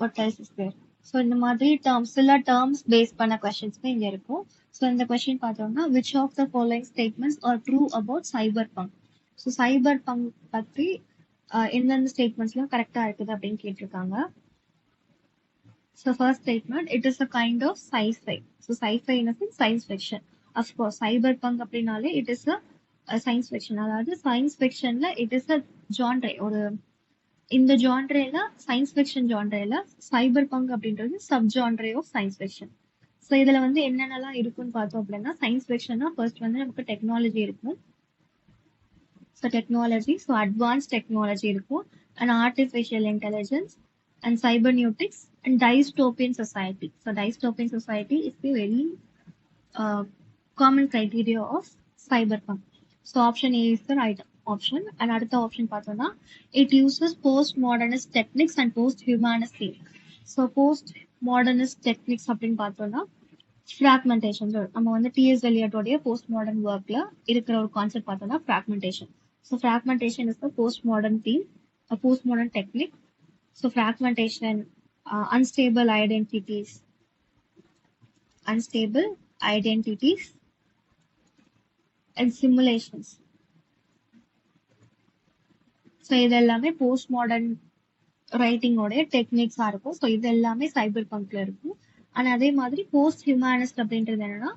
what else is there? So இந்த மாதிரி டேர்ம்ஸ், சில டேர்ம்ஸ் பேஸ் பண்ண கொஸ்டின்ஸ்மே இங்க இருக்கும். ஸோ இந்த கொஸ்டின் பார்த்தோம்னா which of the following statements are true about cyberpunk? So cyber bunk பத்தி எந்தெந்த ஸ்டேட்மெண்ட்ஸ்லாம் கரெக்டா இருக்குது அப்படின்னு கேட்டிருக்காங்க. So first statement, it is a kind of sci-fi. So sci-fi in a sense science fiction. Of course cyberpunk அப்படின்னாலே it is a science fiction. அதாவது science ஃபிக்ஷன்ல இட் இஸ் அ ஜான்ரே. ஒரு இந்த ஜான்ரேல சயின்ஸ் ஃபிக்ஷன் ஜான்ரேல cyberpunk அப்படின்றது subgenre of science fiction. So இதுல வந்து என்னென்னலாம் இருக்குன்னு பார்த்தோம் அப்படின்னா, சயின்ஸ் ஃபிக்ஷன்னா ஃபர்ஸ்ட் வந்து நமக்கு டெக்னாலஜி இருக்கும். So technology, so advance technology இருக்கும். And artificial intelligence and cybernetics and dystopian society. So dystopian society is the very common criteria of cyberpunk. So option A is the right option. And அடுத்த option பார்த்தோம்னா it uses postmodernist techniques and posthumanist theme. So postmodernist techniques அப்படின்னு பார்த்தோம்னா fragmentation. நம்ம வந்து DS எலியட்டோடைய post modern ஒர்க்ல இருக்கிற ஒரு concept பார்த்தோம்னா fragmentation. So fragmentation is the post modern theme, post modern technique. So fragmentation, unstable identities and simulations. So இது எல்லாமே போஸ்ட் மாடர்ன் ரைட்டிங்கோடைய டெக்னிக்ஸா இருக்கும். ஸோ இது எல்லாமே சைபர் பங்க்ல இருக்கும். அண்ட் அதே மாதிரி போஸ்ட் ஹியூமனிஸ்ட் அப்படின்றது என்னன்னா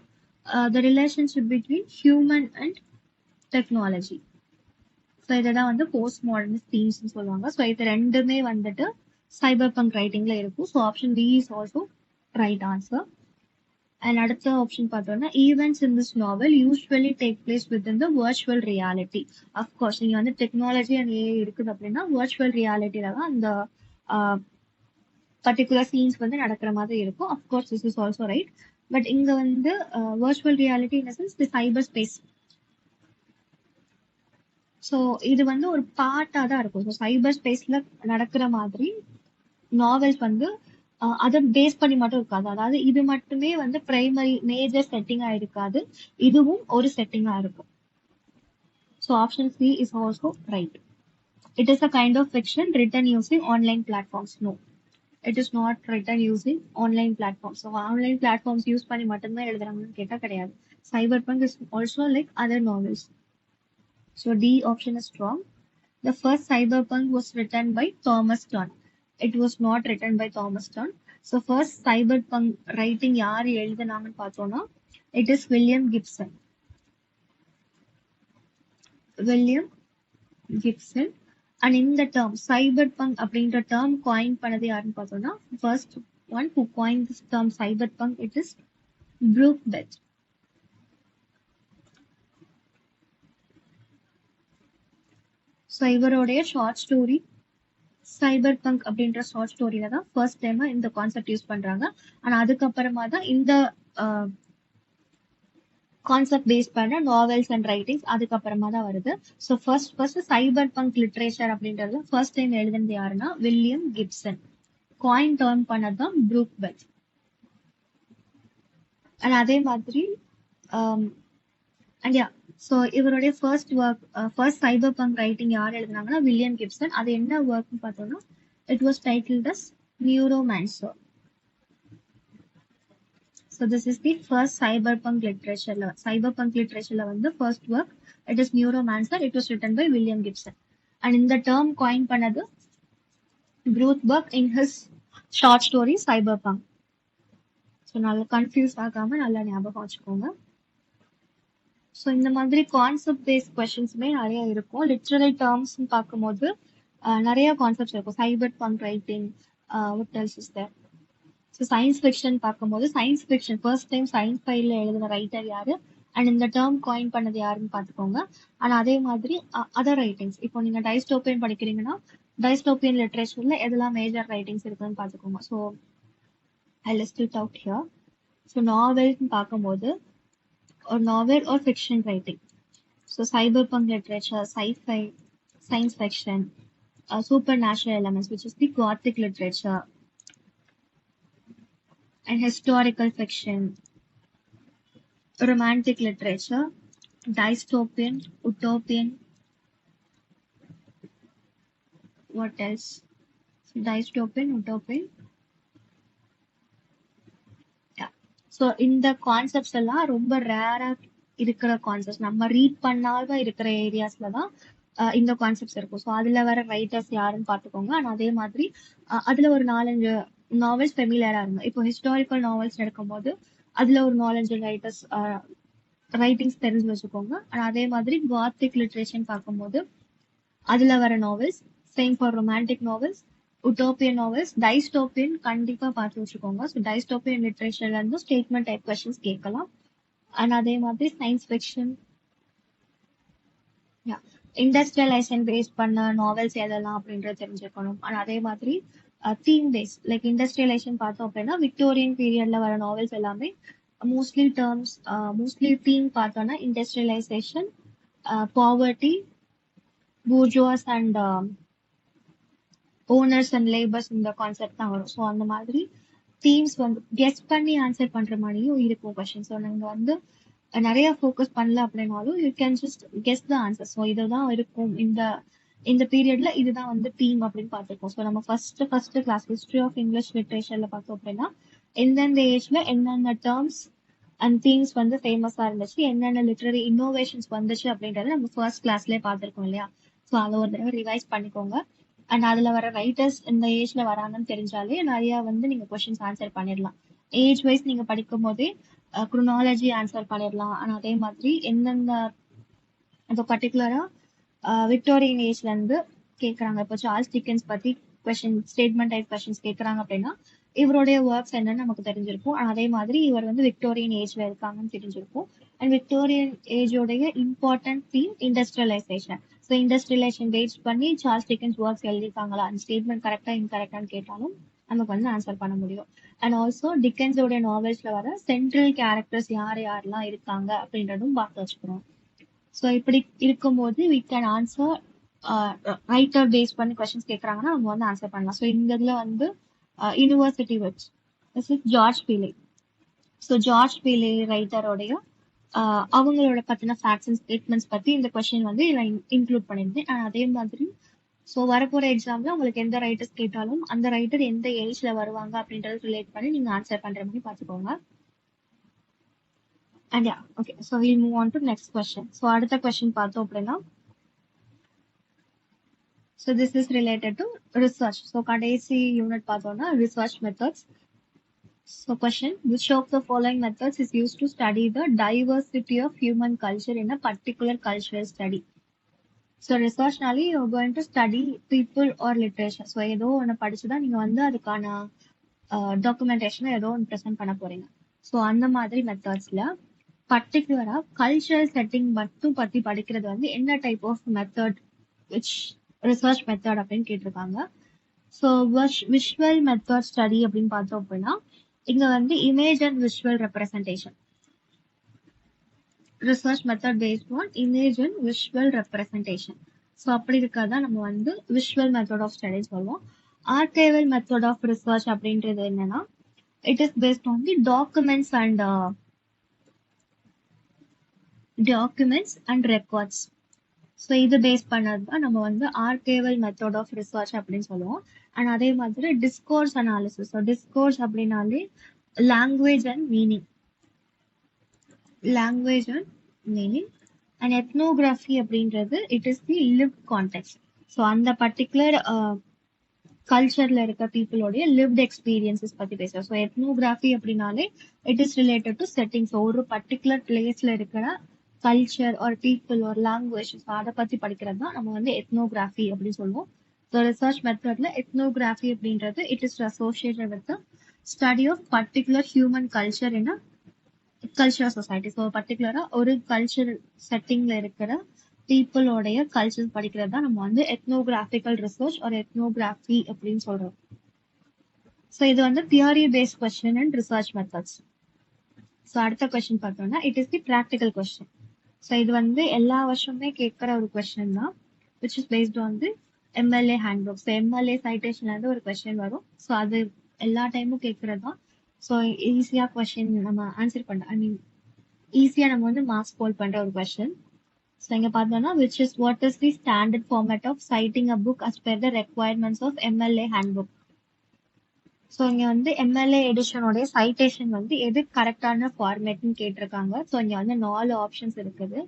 the relationship between human and technology. So இததான் வந்து போஸ்ட் மாடர்னிஸ்ட் தீம்ஸ்னு சொல்லுவாங்க. ஸோ இது ரெண்டுமே வந்துட்டு சைபர் பங்க் ரைட்டிங்ல இருக்கும். So option D is also right answer. And அடுத்த ஆப்ஷன் பார்த்தோம்னா events in this novel usually take place with in the virtual reality. Of course நீங்க வந்து டெக்னாலஜி அண்ட் ஏஐ இருக்குது அப்படின்னா வர்ச்சுவல் ரியாலிட்டியில தான் அந்த பர்டிகுலர் சீன்ஸ் வந்து நடக்கிற மாதிரி இருக்கும். Of course this is also right. But இங்க வந்து virtual reality in sense the cyber space. So இது வந்து ஒரு பார்ட்டா தான் இருக்கும். ஸோ சைபர் ஸ்பேஸ்ல நடக்கிற மாதிரி நாவல்ஸ் வந்து அதை பேஸ் பண்ணி மட்டும் இருக்காது. அதாவது இது மட்டுமே வந்து பிரைமரி மேஜர் செட்டிங்கா இருக்காது, இதுவும் ஒரு செட்டிங்கா இருக்கும். So option C is also right. It is a kind of fiction written using online platforms. No, it is not written using online platforms. So online platforms use பண்ணி மட்டும்தான் எழுதுறாங்கன்னு கேட்டா கிடையாது. Cyberpunk is also like other novels. So D option is strong. The first cyberpunk was written by Thomas Dunn. It was not written by Thomas Dunn. So first cyberpunk writing யார் எழுதுனாங்கன்னு பார்த்தோம்னா it is William Gibson. And in the term cyberpunk அப்படின்ற term coin பண்ணது யாருன்னு பார்த்தோம்னா first one who coined this term cyberpunk, it is Brooke Beth. So இவருடைய short story சைபர் bunk அப்படின்ற short ஸ்டோரியில தான் first டைமா இந்த கான்செப்ட் யூஸ் பண்றாங்க. ஆனா அதுக்கப்புறமா தான் இந்த கான்செப்ட் பேஸ் பண்ண நாவல்ஸ் அண்ட் ரைட்டிங்ஸ் அதுக்கப்புறமா தான் வருது. So first cyberpunk literature அப்படின்றது ஃபர்ஸ்ட் டைம் எழுதுனது யாருன்னா வில்லியம் கிப்சன். காயின் டர்ன் பண்ணதான் ப்ரூக் பெல்ட். அண்ட் அதே மாதிரி அண்ட் யா ஸோ இவருடைய ஃபர்ஸ்ட் சைபர் பங்க் ரைட்டிங் யார் எழுதுனாங்கன்னா வில்லியம் கிப்சன். அது என்ன ஒர்க்னு பார்த்தோம்னா it was titled as Neuromancer. So this is the first cyberpunk literature. Cyberpunk literature வந்து first work. It is Neuromancer. It was written by William Gibson. And in the term coined பண்ணது Bruce Buck in his short story Cyberpunk. So நல்லா confuse ஆகாம நல்லா ஞாபகம் வச்சுக்கோங்க. So இந்த மாதிரி concept paste கொஸ்டின்ஸுமே நிறைய இருக்கும். லிட்ரரி டேர்ம்ஸ் பார்க்கும்போது நிறைய கான்செப்ட்ஸ் இருக்கும். Cyberpunk writing, what else is there? So science fiction பார்க்கும்போது science fiction first time science ஃபைல்ல எழுதின ரைட்டர் யாரு அண்ட் இந்த டேர்ம் காயின் பண்ணது யாருன்னு பார்த்துக்கோங்க. அண்ட் அதே மாதிரி அதர் ரைட்டிங்ஸ், இப்போ நீங்க டைஸ்டோப்பியன் படிக்கிறீங்கன்னா டைஸ்டோப்பியன் லிட்ரேச்சர்ல எதெல்லாம் மேஜர் ரைட்டிங்ஸ் இருக்குன்னு பார்த்துக்கோங்க. So I list it out here. So நாவல்னு பார்க்கும்போது ஒரு நாவல் ஒரு fiction writing. So cyber bunk literature, sci-fi, science fiction, supernatural elements which is the gothic literature, and historical fiction, romantic literature, dystopian, utopian, what else? Dystopian, utopian. Yeah. So இந்த concepts எல்லாம் ரொம்ப ரேரா இருக்கிற concepts, நம்ம read பண்ணாத இருக்கிற ஏரியாஸ்ல தான் இந்த கான்செப்ட்ஸ் இருக்கும். ஸோ அதுல வர ரைட்டர்ஸ் யாருன்னு பார்த்துக்கோங்க. அண்ட் அதே மாதிரி அதுல ஒரு 4-5 நாவல்ஸ் ஃபெமிலியரா இருங்க. இப்போ ஹிஸ்டாரிக்கல் நாவல்ஸ் எடுக்கும்போது அதுல ஒரு 4-5 ரைட்டர்ஸ் ரைட்டிங்ஸ் தெரிஞ்சு வச்சுக்கோங்க. அண்ட் அதே மாதிரி காத்திக் லிட்ரேச்சர் பார்க்கும்போது அதுல வர novels, same for romantic novels, utopian novels, dystopian கண்டிப்பா பார்த்து வச்சுக்கோங்க. ஸோ டைஸ்டோப்பியன் லிட்ரேச்சர்ல இருந்து ஸ்டேட்மெண்ட் டைப் கொஸ்டின்ஸ் கேட்கலாம். அண்ட் அதே மாதிரி சயின்ஸ் ஃபிக்ஷன், இண்டஸ்ட்ரியலைசேஷன் பேஸ் பண்ண நாவல்ஸ் எதெல்லாம் அப்படின்றது தெரிஞ்சுக்கணும். அண்ட் அதே மாதிரி தீம் பேஸ் லைக் இண்டஸ்ட்ரியலைசேஷன் பார்த்தோம் அப்படின்னா விக்டோரியன் பீரியட்ல வர நாவல்ஸ் எல்லாமே மோஸ்ட்லி தீம் பார்த்தோம்னா industrialisation, poverty, bourgeois and owners and labours, இந்த கான்செப்ட் தான் வரும். ஸோ அந்த மாதிரி தீம்ஸ் வந்து கெஸ் பண்ணி ஆன்சர் பண்ற மாதிரியும் இருக்கும் கொஸ்டின். ஸோ நீங்க வந்து நிறைய ஃபோக்கஸ் பண்ணல அப்படின்னாலும் you can just guess the answer. So இதுதான் இருக்கும் இந்த பீரியட்ல, இதுதான் வந்து தீம் அப்படின்னு பார்த்துருக்கோம். ஸோ நம்ம first class history of English லிட்ரேச்சர்ல பார்த்தோம் அப்படின்னா எந்தெந்த ஏஜ்ல என்னென்ன டேர்ம்ஸ் அண்ட் தீம்ஸ் வந்து ஃபேமஸா இருந்துச்சு, என்னென்ன லிட்ரரி இன்னோவேஷன்ஸ் வந்துச்சு அப்படின்றத நம்ம ஃபர்ஸ்ட் கிளாஸ்லேயே பார்த்துருக்கோம் இல்லையா. ஸோ அதை ஒரு தடவை ரிவைஸ் பண்ணிக்கோங்க. அண்ட் அதுல வர ரைட்டர்ஸ் இந்த ஏஜ்ல வராங்கன்னு தெரிஞ்சாலே நிறைய வந்து நீங்க கொஸ்டின்ஸ் ஆன்சர் பண்ணிடலாம். ஏஜ் வைஸ் நீங்க படிக்கும் போதே குரோனாலஜி ஆன்சர் பண்ணிடலாம். அண்ட் அதே மாதிரி எந்தெந்த இப்போ பர்டிகுலரா விக்டோரியன் ஏஜ்ல இருந்து கேட்கறாங்க, இப்போ சார்ல்ஸ் டிக்கன்ஸ் பத்தி கொஸ்டின் ஸ்டேட்மெண்ட் டைப் கொஸ்டின்ஸ் கேட்கறாங்க அப்படின்னா இவருடைய ஒர்க்ஸ் என்னன்னு நமக்கு தெரிஞ்சிருக்கும். அதே மாதிரி இவர் வந்து விக்டோரியன் ஏஜ்ல இருக்காங்கன்னு தெரிஞ்சிருக்கும். அண்ட் விக்டோரியன் ஏஜோடைய important theme industrialisation. So industrialisation base பண்ணி சார்ல்ஸ் டிக்கன்ஸ் ஒர்க்ஸ் எழுதியிருக்காங்களா, அந்த ஸ்டேட்மெண்ட் கரெக்டா இன்கரெக்டான்னு கேட்டாலும் நமக்கு வந்து ஆன்சர் பண்ண முடியும். அண்ட் ஆல்சோ டிக்கன்ஸோட நாவல்ஸ்ல வர சென்ட்ரல் கேரக்டர்ஸ் யாரெல்லாம் இருக்காங்க அப்படின்றதும் பார்த்து வச்சுக்கிறோம். ஸோ இப்படி இருக்கும்போது we can answer writer base பண்ணி கொஸ்டின்ஸ் கேட்கறாங்கன்னா நம்ம வந்து ஆன்சர் பண்ணலாம். ஸோ இந்த இதுல வந்து university wits George Peele. So George Peele ரைட்டரோடைய அவங்களோட பத்தின ஃபேக்ட்ஸ் அண்ட் ஸ்டேட்மெண்ட்ஸ் பத்தி இந்த கொஸ்டின் வந்து இதில் இன்க்ளூட் பண்ணியிருந்தேன். அண்ட் அதே மாதிரி ஸோ வரப்போற எக்ஸாம்ல உங்களுக்கு எந்த ரைட்டர்ஸ் கேட்டாலும் அந்த ரைட்டர் எந்த ஏஜ்ல வருவாங்க அப்படின்றது ரிலேட் பண்ணி நீங்க ஆன்சர் பண்ற மாதிரி பார்த்துக்கோங்க. And yeah, okay, so we'll move on to next question. So அடுத்த question பார்த்தோம் அப்படின்னா so this is related to research. So கடைசி யூனிட் பார்த்தோம்னா research methods. So question, which of the following methods is used to study the diversity of human culture in a particular cultural study? So researchனாலே you're going to study people or literature. So ஏதோ ஒன்று படிச்சுதான் நீங்க வந்து அதுக்கான டாக்குமெண்டேஷனை ஏதோ ஒன்று present பண்ண போறீங்க. So அந்த மாதிரி மெத்தட்ஸ்ல பர்டிகுலரா கல்ச்சரல் செட்டிங் மட்டும் பத்தி படிக்கிறது வந்து என்ன type of method, which research method அப்படின்னு கேட்டிருக்காங்க. ஸோ விஷுவல் மெத்தட் ஸ்டடி அப்படின்னு பார்த்தோம் அப்படின்னா இங்க வந்து image and visual representation, research method based on image and visual representation. So அப்படி இருக்கிறதா நம்ம வந்து விஷுவல் மெத்தட் ஆஃப் ஸ்டடி சொல்லுவோம். ஆர்கைவல் மெத்தட் ஆஃப் ரிசர்ச் அப்படின்றது என்னன்னா, it is based on the documents and records. So இது பேஸ் பண்ணது தான் நம்ம வந்து ஆர்கைவல் மெத்தட் ஆஃப் ரிசர்ச் அப்படின்னு சொல்லுவோம். அண்ட் அதே மாதிரி டிஸ்கோர்ஸ் அனாலிசிஸ். ஸோ டிஸ்கோர்ஸ் அப்படின்னாலே language and meaning. Language and meaning. And ethnography அப்படின்றது it is the live context. So அந்த பர்டிகுலர் கல்ச்சர்ல இருக்க பீப்புளோடைய லிவ்ட் எக்ஸ்பீரியன்சஸ் பத்தி பேசுறோம். ஸோ எத்னோகிராஃபி அப்படின்னாலே it is related to settings. ஒரு பர்டிகுலர் பிளேஸ்ல இருக்கிற கல்ச்சர் ஒரு பீப்புள் ஒரு லாங்குவேஜ் அதை பத்தி படிக்கிறது தான் நம்ம வந்து எத்னோகிராஃபி அப்படின்னு சொல்லுவோம். ஸோ ரிசர்ச் மெத்தட்ல எத்னோகிராஃபி அப்படின்றது it is associated with study of particular human culture in cultural society. So பர்டிகுலரா ஒரு கல்ச்சர் செட்டிங்ல இருக்கிற பீப்புளோடைய கல்ச்சர் படிக்கிறது தான் நம்ம வந்து எத்னோகிராஃபிக்கல் ரிசர்ச் ஒரு எத்னோகிராஃபி அப்படின்னு சொல்றோம். ஸோ இது வந்து theory based question and research methods. So அடுத்த கொஸ்டின் பார்த்தோம்னா it is the practical question. So இது வந்து எல்லா வருஷமுமே கேட்குற ஒரு கொஸ்டின் தான், which is based on the MLA handbook. So MLA சைட்டேஷன்லேருந்து ஒரு கொஸ்டின் வரும். ஸோ அது எல்லா டைமும் கேட்கறது தான். ஸோ ஈஸியாக கொஸ்டின் நம்ம ஆன்சர் பண்ண ஈஸியாக நம்ம வந்து மார்க்ஸ் ஸ்கோர் பண்ணுற ஒரு கொஸ்டின். ஸோ இங்கே பார்த்தோம்னா which is what is the standard format of citing a book as per the requirements of MLA handbook. So இங்கே வந்து எம்எல்ஏ எடிஷனோடைய சைட்டேஷன் வந்து எது கரெக்டான ஃபார்மேட்னு கேட்டிருக்காங்க. ஸோ இங்கே வந்து 4 ஆப்ஷன்ஸ் இருக்குது.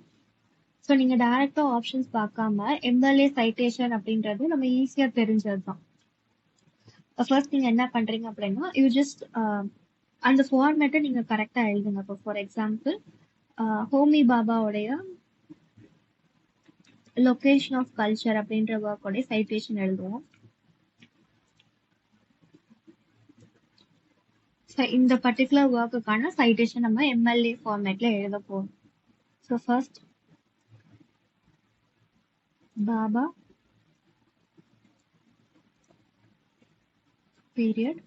ஸோ நீங்கள் டைரக்டாக ஆப்ஷன்ஸ் பார்க்காம எம்எல்ஏ சைட்டேஷன் அப்படின்றது நம்ம ஈஸியாக தெரிஞ்சது தான். ஃபர்ஸ்ட் நீங்கள் என்ன பண்ணுறீங்க அப்படின்னா யூ ஜஸ்ட் அந்த ஃபார்மேட்டை நீங்கள் கரெக்டாக எழுதுங்க. இப்போ ஃபார் எக்ஸாம்பிள் ஹோமி பாபாவுடைய லொகேஷன் ஆஃப் கல்ச்சர் அப்படின்ற ஒர்க்கோடைய சைட்டேஷன் எழுதுவோம். இந்த பர்டிகுலர் ஒர்க்குக்கான சைட்டேஷன் நம்ம எம்எல்ஏ ஃபார்மேட்ல எழுத போறோம். ஸோ ஃபர்ஸ்ட் பாபா period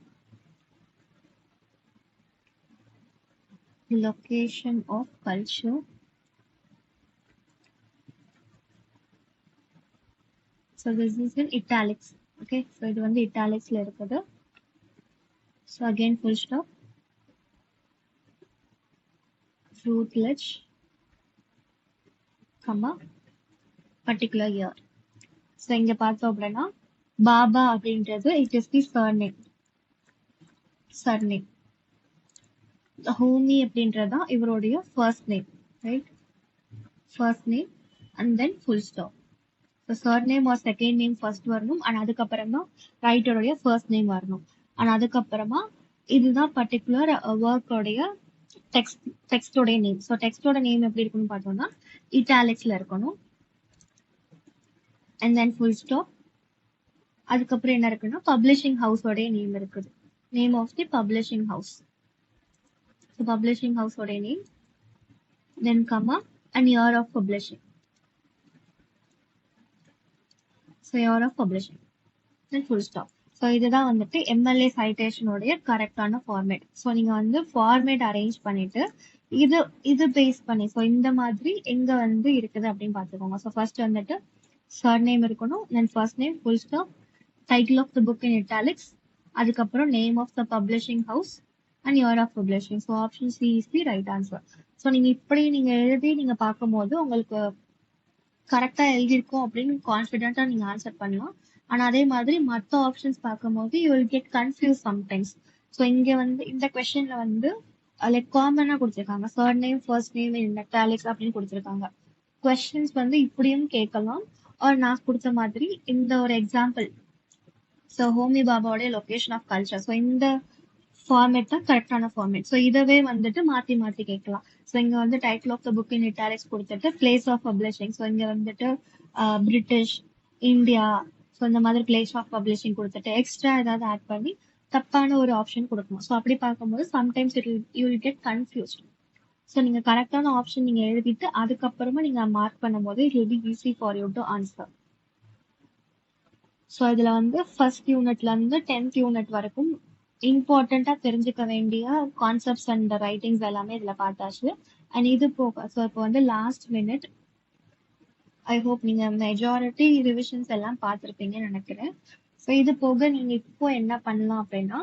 location of culture. So this is in italics. Okay, so இது வந்து italicsல இருக்குது. So again full stop, fruitless, comma, particular year. So இங்க பார்த்தோம் அப்படின்னா பாபா அப்படின்றது it is the surname. Homi அப்படின்றதா இவருடைய first name, right? First name and then full stop. So surname or second name first வரணும் and அதுக்கப்புறம் தான் ரைட்டருடைய ஃபர்ஸ்ட் நேம் வரணும். அண்ட் அதுக்கப்புறமா இதுதான் பர்டிகுலர் ஒர்க்கோடைய டெக்ஸ்டோடைய நேம். ஸோ டெக்ஸ்டோட நேம் எப்படி இருக்குன்னு பார்த்தோம்னா இட்டாலிக்ஸ்ல இருக்கணும். And then full stop. அதுக்கப்புறம் என்ன இருக்குன்னா பப்ளிஷிங் ஹவுஸோடைய நேம் இருக்குது. Name of the publishing house. So publishing ஹவுஸோடைய name, then comma and year of publishing. So year of publishing then full stop. So இதுதான் வந்துட்டு எம்எல்ஏ சைட்டேஷனோடைய கரெக்டான ஃபார்மேட். ஸோ நீங்க வந்து ஃபார்மேட் அரேஞ்ச் பண்ணிட்டு இது பேஸ் பண்ணி ஸோ இந்த மாதிரி எங்க வந்து இருக்குது அப்படின்னு பார்த்துக்கோங்க. ஸோ ஃபர்ஸ்ட் வந்துட்டு சர்நேம் இருக்கணும், then first name, full stop, title of the book in italics, அதுக்கப்புறம் name of the publishing house and year of publishing. So option C is the right answer. So நீங்க இப்படி நீங்க எழுதி நீங்க பார்க்கும்போது உங்களுக்கு கரெக்டா எழுதியிருக்கோம் அப்படின்னு கான்ஃபிடென்ட்டா நீங்க ஆன்சர் பண்ணலாம். ஆனா அதே மாதிரி மற்ற ஆப்ஷன்ஸ் பார்க்கும்போது you will get confuse sometimes. So இங்க வந்து இந்த கொஸ்டின்ல வந்து லைக் காமனா கொடுத்துருக்காங்க, shirt name first name in italics அப்படின்னு கொடுத்துருக்காங்க. கொஸ்டின்ஸ் வந்து இப்படியும் கேட்கலாம், ஆர் நான் கொடுத்த மாதிரி இந்த ஒரு எக்ஸாம்பிள். ஸோ ஹோமி பாபாவோடைய லொகேஷன் ஆஃப் கல்ச்சர். ஸோ இந்த ஃபார்மேட் தான் கரெக்டான ஃபார்மேட். ஸோ இதவே வந்துட்டு மாத்தி மாத்தி கேட்கலாம். ஸோ இங்க வந்து title of the book in italics கொடுத்துட்டு பிளேஸ் ஆஃப் பப்ளிஷிங். ஸோ இங்க வந்துட்டு பிரிட்டிஷ், இந்தியா, ஸோ இந்த மாதிரி பிளேஸ் ஆஃப் பப்ளிஷிங் கொடுத்துட்டு எக்ஸ்ட்ரா ஏதாவது ஆட் பண்ணி தப்பான ஒரு ஆப்ஷன் கொடுக்கணும். ஸோ அப்படி பார்க்கும்போது sometimes you will get confused. So நீங்க கரெக்டான ஆப்ஷன் நீங்க எழுதிட்டு அதுக்கப்புறமா நீங்க மார்க் பண்ணும்போது it will be easy for you to answer. So இதுல வந்து ஃபர்ஸ்ட் யூனிட்ல இருந்து 10th யூனிட் வரைக்கும் இம்பார்ட்டண்டா தெரிஞ்சுக்க வேண்டிய கான்செப்ட்ஸ் அண்ட் ரைட்டிங்ஸ் எல்லாமே இதுல பார்த்தாச்சு. அண்ட் இது போக ஸோ இப்போ வந்து லாஸ்ட் மினிட் ஐ ஹோப் நீங்க மெஜாரிட்டி ரிவிஷன்ஸ் எல்லாம் பார்த்துருப்பீங்கன்னு நினைக்கிறேன். ஸோ இது போக நீங்க இப்போ என்ன பண்ணலாம் அப்படின்னா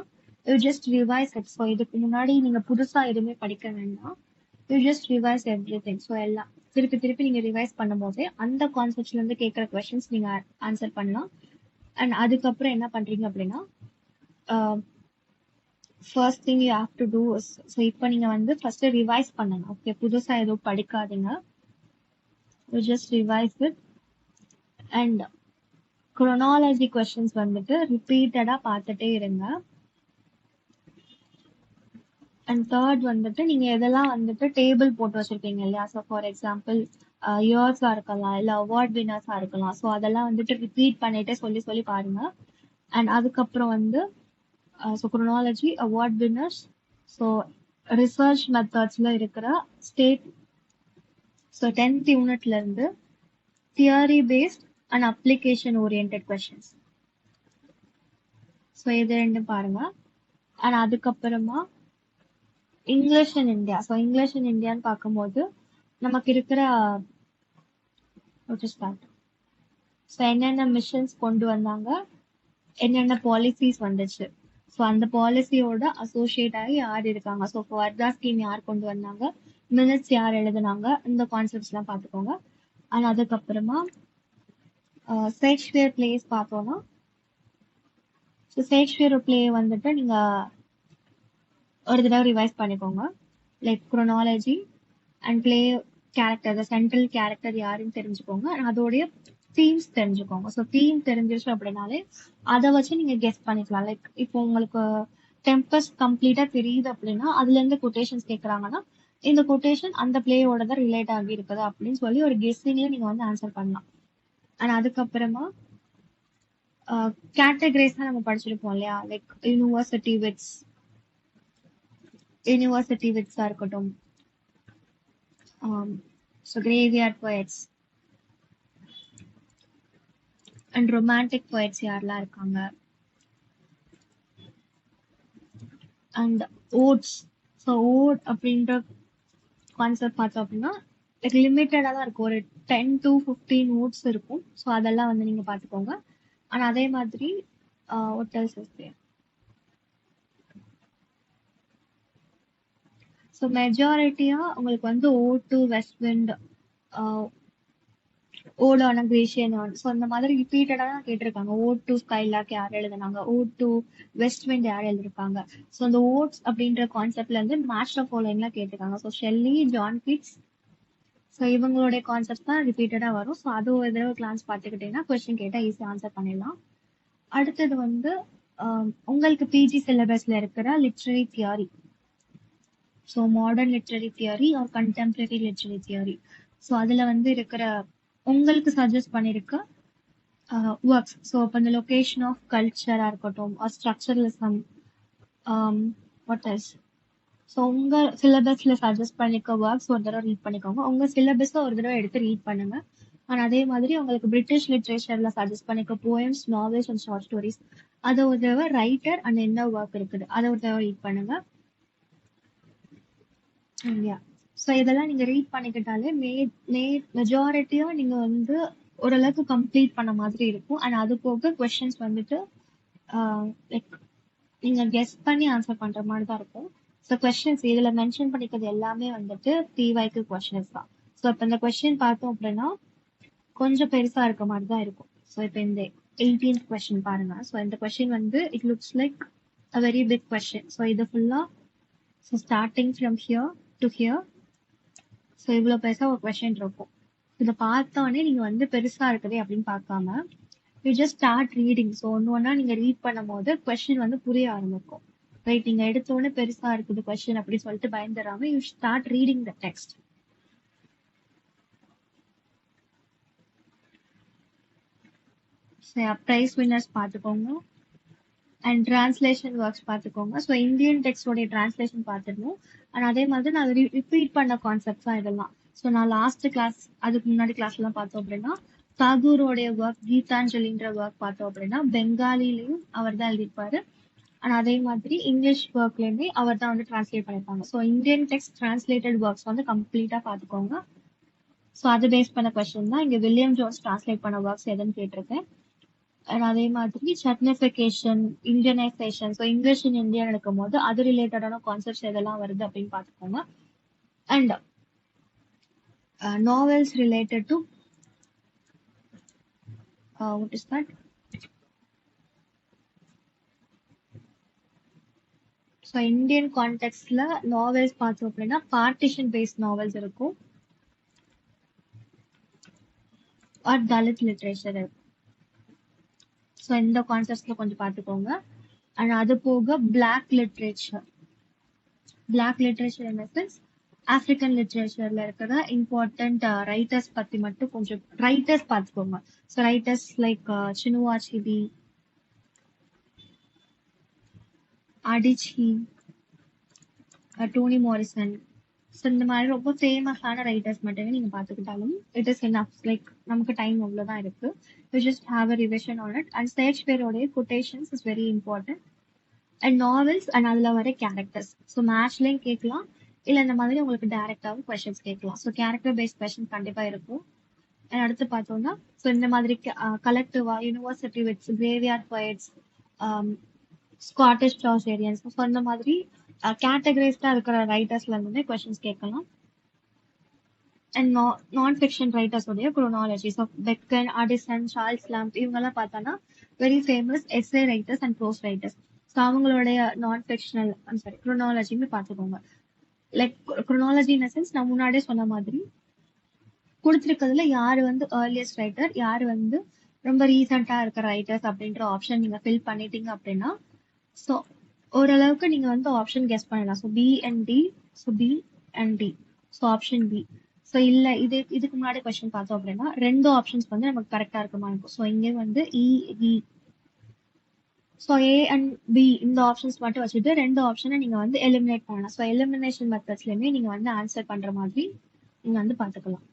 you just revise it. So இதுக்கு முன்னாடி நீங்க புதுசா எதுவுமே படிக்க வேண்டாம். You just revise every thing. So எல்லாம் திருப்பி திருப்பி நீங்க ரிவைஸ் பண்ணும்போதே அந்த கான்செப்ட்ல இருந்து கேட்குற கொஸ்டின்ஸ் நீங்க ஆன்சர் பண்ணலாம். அண்ட் அதுக்கப்புறம் என்ன பண்றீங்க அப்படின்னா first thing you have to do is, so இப்போ நீங்க வந்து ஃபர்ஸ்ட் ரிவைஸ் பண்ணணும். ஓகே, புதுசா எதுவும் படிக்காதீங்க. You just revise it. And chronology questions வந்துட்டு ரிப்பீட்டடா பார்த்துட்டே இருங்க. அண்ட் தேர்ட் வந்துட்டு நீங்க எதெல்லாம் வந்துட்டு டேபிள் போட்டு வச்சிருக்கீங்க இல்லையா, ஸோ ஃபார் எக்ஸாம்பிள் இயர்ஸா இருக்கலாம், இல்ல அவார்ட் வினர்ஸா இருக்கலாம். ஸோ அதெல்லாம் வந்துட்டு ரிப்பீட் பண்ணிட்டே சொல்லி சொல்லி பாருங்க. அண்ட் அதுக்கப்புறம் வந்து so chronology, award winners, so research மெத்தட்ஸ்ல இருக்கிற ஸ்டேட், ஸோ 10th யூனிட்ல இருந்து theory based and application orient questions. So இது ரெண்டும் பாருங்க. அண்ட் அதுக்கப்புறமா English in India. So English in இந்தியான்னு பார்க்கும்போது நமக்கு இருக்கிற ஸோ என்னென்ன மிஷன்ஸ் கொண்டு வந்தாங்க, என்னென்ன பாலிசிஸ் வந்துச்சு, ஸோ அந்த பாலிசியோட அசோசியேட் ஆகி யார் இருக்காங்க, ஸோ வர்தா ஸ்கீம் யார் கொண்டு வந்தாங்க, மினிட்ஸ் யார் எழுதுனாங்க, இந்த கான்செப்ட்ஸ்லாம் பார்த்துக்கோங்க. அண்ட் அதுக்கப்புறமா ஷேக்ஸ்பியர் பிளேஸ் பார்த்தோம்னா, ஸோ ஷேக்ஸ்பியர் பிளே வந்துட்டு நீங்க ஒரு தடவை ரிவைஸ் பண்ணிக்கோங்க. Like chronology and play character, central character யாருன்னு தெரிஞ்சுக்கோங்க. அதோடைய தீம்ஸ் தெரிஞ்சுக்கோங்க. ஸோ தீம் தெரிஞ்சிருச்சு அப்படின்னாலே அதை வச்சு நீங்க கெஸ் பண்ணிக்கலாம். லைக் இப்போ உங்களுக்கு டெம்பஸ்ட் கம்ப்ளீட்டா தெரியுது அப்படின்னா அதுல இருந்து கொட்டேஷன்ஸ் கேட்கறாங்கன்னா இந்த கொட்டேஷன் அந்த பிளேயோட தான் ரிலேட் ஆகி இருக்குது அப்படின்னு சொல்லி ஒரு கெஸ்ஸிங்ல நீங்க வந்து ஆன்சர் பண்ணலாம். அண்ட் அதுக்கப்புறமா கேட்டகரைஸ் தான் நம்ம படிச்சிருப்போம் இல்லையா, லைக் யூனிவர்சிட்டி விட்ஸா இருக்கட்டும், so graveyard poets and romantic poets யாரெல்லாம் இருக்காங்க, அண்ட் ஓட்ஸ். ஸோ ஓட் அப்படின்ற கான்செப்ட் பார்த்தோம் அப்படின்னா லைக் லிமிட்டடாக தான் இருக்கும், ஒரு 10 to 15 ஓட்ஸ் இருக்கும். ஸோ அதெல்லாம் வந்து நீங்க பார்த்துக்கோங்க. அண்ட் அதே மாதிரி ஹோட்டல்ஸ் ஸோ மெஜாரிட்டியா உங்களுக்கு வந்து ஓ2 வெஸ்ட் விண்ட், ஓடான கிரேஷியன், ஸோ அந்த மாதிரி ரிப்பீட்டடா தான் கேட்டிருக்காங்க. ஓ2 ஸ்கைலாக் யார் எழுதுனாங்க, ஓ2 வெஸ்ட் விண்ட் யார் எழுதிருக்காங்க. ஸோ அந்த ஓட்ஸ் அப்படின்ற கான்செப்ட்ல இருந்து மேட்ச் ஆஃப் ஃபாலோயிங்லாம் கேட்டிருக்காங்க. So Shelley, John Keats, so இவங்களுடைய கான்செப்ட் தான் ரிப்பீட்டடா வரும். ஸோ அது ஒரு தடவை கிளாஸ் பார்த்துக்கிட்டீங்கன்னா கொஸ்டின் கேட்டா ஈஸியாக ஆன்சர் பண்ணிடலாம். அடுத்தது வந்து உங்களுக்கு பிஜி சிலபஸ்ல இருக்கிற literary theory, so modern literary theory R contemporary literary theory. So அதுல வந்து இருக்கிற உங்களுக்கு சஜஸ்ட் பண்ணிருக்க ஒர்க்ஸ், ஸோ இப்போ இந்த லொகேஷன் ஆஃப் கல்ச்சரா இருக்கட்டும், ஸ்ட்ரக்சரலிசம், வாட் எல்ஸ், ஸோ உங்க சிலபஸ்ல சஜஸ்ட் பண்ணிருக்க ஒர்க்ஸ் ஒரு தடவை ரீட் பண்ணிக்கோங்க. உங்க சிலபஸை ஒரு தடவை எடுத்து ரீட் பண்ணுங்க. அண்ட் அதே மாதிரி உங்களுக்கு பிரிட்டிஷ் லிட்ரேச்சர்ல சஜஸ்ட் பண்ணிருக்க poems, novels and short stories அதை ஒரு தடவை ரைட்டர் அண்ட் என்ன ஒர்க் இருக்குது அதை ஒரு தடவை ரீட் பண்ணுங்க. ஸோ இதெல்லாம் நீங்க ரீட் பண்ணிக்கிட்டாலே மெஜாரிட்டியா நீங்க வந்து ஓரளவுக்கு கம்ப்ளீட் பண்ண மாதிரி இருக்கும். அண்ட் அது போக கொஸ்டின்ஸ் வந்துட்டு லைக் நீங்க கெஸ் பண்ணி ஆன்சர் பண்ற மாதிரி தான் இருக்கும். ஸோ கொஸ்டின்ஸ் இதுல மென்ஷன் பண்ணிக்கிறது எல்லாமே வந்துட்டு பிவைக்கு கொஸ்டின்ஸ் தான். ஸோ இப்போ இந்த கொஸ்டின் பார்த்தோம் அப்படின்னா கொஞ்சம் பெருசா இருக்க மாதிரி தான் இருக்கும். ஸோ இப்போ இந்த 18th கொஸ்டின் பாருங்க. ஸோ இந்த கொஸ்டின் வந்து it looks like a very big question. So இது ஃபுல்லா so starting from here to here, so இவ்வளோ பெருசா ஒரு கொஸ்டின் இருக்கும். இதை பார்த்தோன்னே நீங்க வந்து பெருசா இருக்குது அப்படின்னு பார்க்காம you just start reading. So ஒன்னா நீங்க ரீட் பண்ணும் போது கொஸ்டின் வந்து புரிய ஆரம்பிக்கும். ரைட், நீங்க எடுத்தோடனே பெருசா இருக்குது கொஸ்டின் அப்படின்னு சொல்லிட்டு பயந்துடாம you start reading the text. Prize winners பார்த்துக்கோங்க அண்ட் டிரான்ஸ்லேஷன் ஒர்க்ஸ் பார்த்துக்கோங்க. ஸோ இந்தியன் டெக்ஸ்டோடைய டிரான்ஸ்லேஷன் பார்த்துடணும். அண்ட் அதே மாதிரி நான் ரிப்பீட் பண்ண கான்செப்ட்ஸ் தான் இதெல்லாம். ஸோ நான் லாஸ்ட் கிளாஸ் அதுக்கு முன்னாடி கிளாஸ்லாம் பார்த்தோம் அப்படின்னா தாகூரோடைய ஒர்க், கீதாஞ்சலின்ற ஒர்க் பார்த்தோம் அப்படின்னா பெங்காலிலையும் அவர் தான் எழுதியிருப்பாரு. அண்ட் அதே மாதிரி இங்கிலீஷ் ஒர்க்லேயுமே அவர் தான் வந்து டிரான்ஸ்லேட் பண்ணியிருப்பாங்க. So Indian text translated works வந்து கம்ப்ளீட்டாக பார்த்துக்கோங்க. ஸோ அதை பேஸ் பண்ண கொஸ்டின் தான் இங்கே வில்லியம் ஜோன்ஸ் டிரான்ஸ்லேட் பண்ண ஒர்க்ஸ் எதுன்னு கேட்டிருக்கேன். அண்ட் அதே மாதிரி chutnification, Indianisation. So English in India நடக்கும்போது அது ரிலேட்டடான கான்செப்ட்ஸ் எதெல்லாம் வருது அப்படின்னு பார்த்துக்கோங்க. And novels related to what is that? So Indian கான்டெக்ட்ல நாவல்ஸ் பார்த்தோம் அப்படின்னா பார்ட்டிஷன் பேஸ்ட் நாவல்ஸ் இருக்கும், ஆர் தலித் லிட்ரேச்சர் இருக்கும். ஸோ இந்த கான்செப்ட்ஸ்ல கொஞ்சம் பார்த்துக்கோங்க. அண்ட் அது போக black literature in sense African லிட்ரேச்சர்ல இருக்கிற இம்பார்ட்டன்ட் ரைட்டர்ஸ் பத்தி மட்டும் கொஞ்சம் ரைட்டர்ஸ் பார்த்துக்கோங்க. ஸோ ரைட்டர்ஸ் லைக் சினுவா அச்சிபி, அடிச்சி, டோனி மாரிசன். ஸோ இந்த மாதிரி ரொம்ப ஃபேமஸான ரைட்டர்ஸ் மட்டுமே நீங்க பார்த்துக்கிட்டாலும் இட் இஸ் எனஃப். லைக் நமக்கு டைம் அவ்வளோதான் இருக்கு. You just have a revision on it. And ஷேக்ஸ்பியரோடைய quotations is very important. And novels and அதுல வர கேரக்டர்ஸ். ஸோ மேட்ச்லயும் கேட்கலாம், இல்ல இந்த மாதிரி உங்களுக்கு டைரக்டாவும் கொஸ்டின்ஸ் கேட்கலாம். ஸோ கேரக்டர் பேஸ்ட் கொஸ்டின் கண்டிப்பா இருக்கும். அண்ட் அடுத்து பார்த்தோம்னா ஸோ இந்த மாதிரி கலெக்டிவா university wits graveyard poets, Scottish Chaucerians, so அந்த மாதிரி கேட்டகரைஸ்டா இருக்கிற ரைட்டர்ஸ்ல இருந்துமே கொஸ்டின்ஸ் கேட்கலாம். அண்ட் நான் ஃபிக்ஷன் ரைட்டர்ஸ் உடைய chronology. So Bacon, Addison, Charles Lamb இவங்கெல்லாம் பார்த்தோன்னா very famous essay writers and prose writers. So அவங்களுடைய நான் ஃபிக்ஷனல் குரோனாலஜின்னு பார்த்துக்கோங்க. லைக் குரோனாலஜி இன் சென்ஸ் நான் முன்னாடியே சொன்ன மாதிரி கொடுத்துருக்கிறதுல யாரு வந்து ஏர்லியஸ்ட் ரைட்டர், யாரு வந்து ரொம்ப ரீசெண்டா இருக்கிற ரைட்டர்ஸ் அப்படின்ற ஆப்ஷன் நீங்க ஃபில் பண்ணிட்டீங்க அப்படின்னா ஸோ ஓரளவுக்கு நீங்க வந்து ஆப்ஷன் கெஸ் பண்ணலாம். So B and D, so B and D, so option B. So இல்ல இதுக்கு முன்னாடி கொஸ்டின் பார்த்தோம் அப்படின்னா ரெண்டு ஆப்ஷன்ஸ் வந்து நமக்கு கரெக்டா இருக்குமா இருக்கும். ஸோ இங்கே வந்து E V, so A and B இந்த ஆப்ஷன்ஸ் மட்டும் வச்சுட்டு ரெண்டு ஆப்ஷனை நீங்க வந்து எலிமினேட் பண்ணலாம். ஸோ எலிமினேஷன் மெத்தட்ஸ்லயுமே நீங்க வந்து ஆன்சர் பண்ற மாதிரி நீங்க வந்து பாத்துக்கலாம்.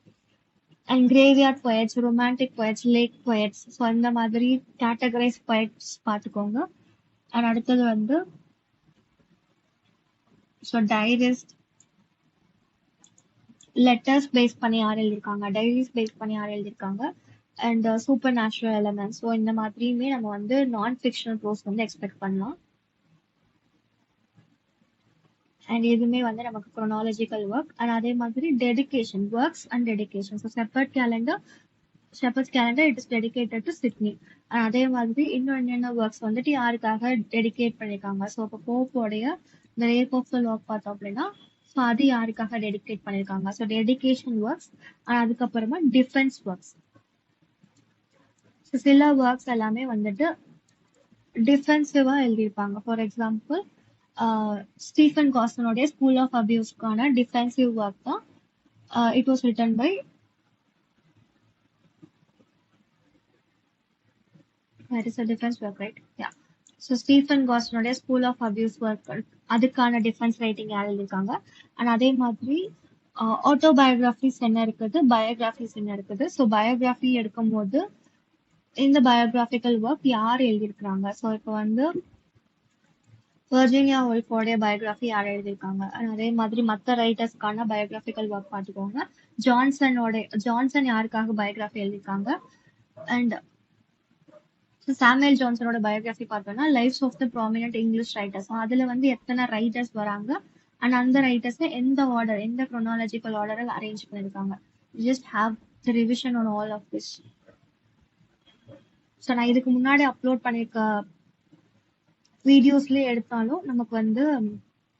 And graveyard poets, romantic poets, lake poets, so இந்த மாதிரி கேட்டகரைஸ் போயட்ஸ் பார்த்துக்கோங்க. அண்ட் அடுத்தது வந்து ஸோ டைரிஸ்ட், லெட்டர்ஸ் பேஸ் பண்ணி யார் எழுதியிருக்காங்க, டைரிஸ் பேஸ் பண்ணி யார் எழுதியிருக்காங்க, and supernatural elements. So இந்த மாதிரியுமே நம்ம வந்து நான் ஃபிக்ஷனல் ப்ரோஸ் வந்து எக்ஸ்பெக்ட் பண்ணலாம். அண்ட் இதுவுமே வந்து நமக்கு குரோனாலஜிக்கல் ஒர்க். அண்ட் அதே மாதிரி dedication works and dedication. So shepherd's calendar it is dedicated to Sidney. And அதே மாதிரி இன்னும் என்னென்ன ஒர்க்ஸ் வந்துட்டு யாருக்காக டெடிகேட் பண்ணியிருக்காங்க. ஸோ இப்போ போப்போடைய இந்த ரேப் ஆஃப் த லாக் பார்த்தோம் அப்படின்னா ஸோ அது யாருக்காக டெடிகேட் பண்ணியிருக்காங்க. So dedication works. அதுக்கப்புறமா டிஃபென்ஸ் ஒர்க்ஸ். ஸோ சில ஒர்க்ஸ் எல்லாமே வந்துட்டு டிஃபென்சிவா எழுதியிருப்பாங்க. ஃபார் எக்ஸாம்பிள் ஸ்டீஃபன் காஸ்டனுடைய ஸ்கூல் ஆஃப் அபியூஸ்க்கான டிஃபென்சிவ் ஒர்க் தான் it was written by that is a defense work, right? Yeah. So Stephen காஸ்டனுடைய ஸ்கூல் ஆஃப் அபியூஸ் ஒர்க் அதுக்கான டிஃபென்ஸ் ரைட்டிங் யார் எழுதியிருக்காங்க. அண்ட் அதே மாதிரி ஆட்டோபயோகிராஃபிஸ் என்ன இருக்குது, பயோகிராஃபிஸ் என்ன இருக்குது. ஸோ பயோகிராஃபி எடுக்கும் போது இந்த பயோகிராஃபிக்கல் ஒர்க் யார் எழுதியிருக்கிறாங்க. ஸோ இப்போ வந்து வர்ஜீனியா வுல்ஃபோடைய பயோகிராஃபி யார் எழுதியிருக்காங்க. அதே மாதிரி மற்ற ரைட்டர்ஸ்க்கான பயோகிராஃபிக்கல் ஒர்க் பார்த்துக்கோங்க. ஜான்சன் யாருக்காக பயோகிராஃபி எழுதியிருக்காங்க. அண்ட் சாமுவேல் ஜான்சனோட பயோகிராஃபி பார்த்தோம்னா lives of the prominent English writers. அதுல வந்து எத்தனை ரைட்டர்ஸ் வராங்க அண்ட் அந்த ரைட்டர்ஸ் எந்த ஆர்டர், எந்த குரோனாலஜிக்கல் ஆர்டரில் அரேஞ்ச் பண்ணியிருக்காங்க. Just have the revision on all of this. So நான் இதுக்கு முன்னாடி அப்லோட் பண்ணியிருக்க வீடியோஸ்லேயே எடுத்தாலும் நமக்கு வந்து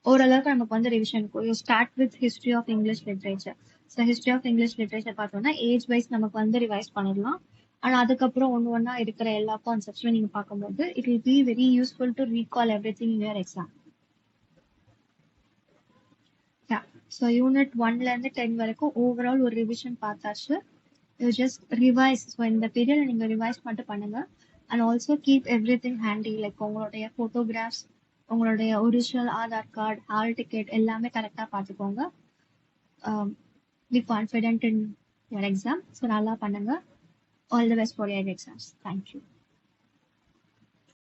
ஓரளவுக்கு நமக்கு வந்து ரிவிஷன் இருக்கும். You start with history of English literature. So history of English literature பார்த்தோம்னா ஏஜ் வைஸ் நமக்கு வந்து ரிவைஸ் பண்ணிடலாம். அண்ட் அதுக்கப்புறம் ஒன்னா இருக்கிற எல்லா கான்செப்ட்ஸும் நீங்க பார்க்கும்போது it will be very useful to recall everything in your exam. So unit 1ல இருந்து 10 வரைக்கும் ஓவரால் ஒரு ரிவிஷன் பார்த்தாச்சு. You just revise. ஸோ இந்த பீரியட் நீங்க ரிவைஸ் மட்டும் பண்ணுங்க. And also keep everything handy. Like உங்களுடைய ஃபோட்டோகிராஃப்ஸ், உங்களுடைய original Aadhaar card, hall ticket எல்லாமே கரெக்டாக பார்த்துக்கோங்க. Be confident in your exam. So நல்லா பண்ணுங்க. All the best for your exams. Thank you.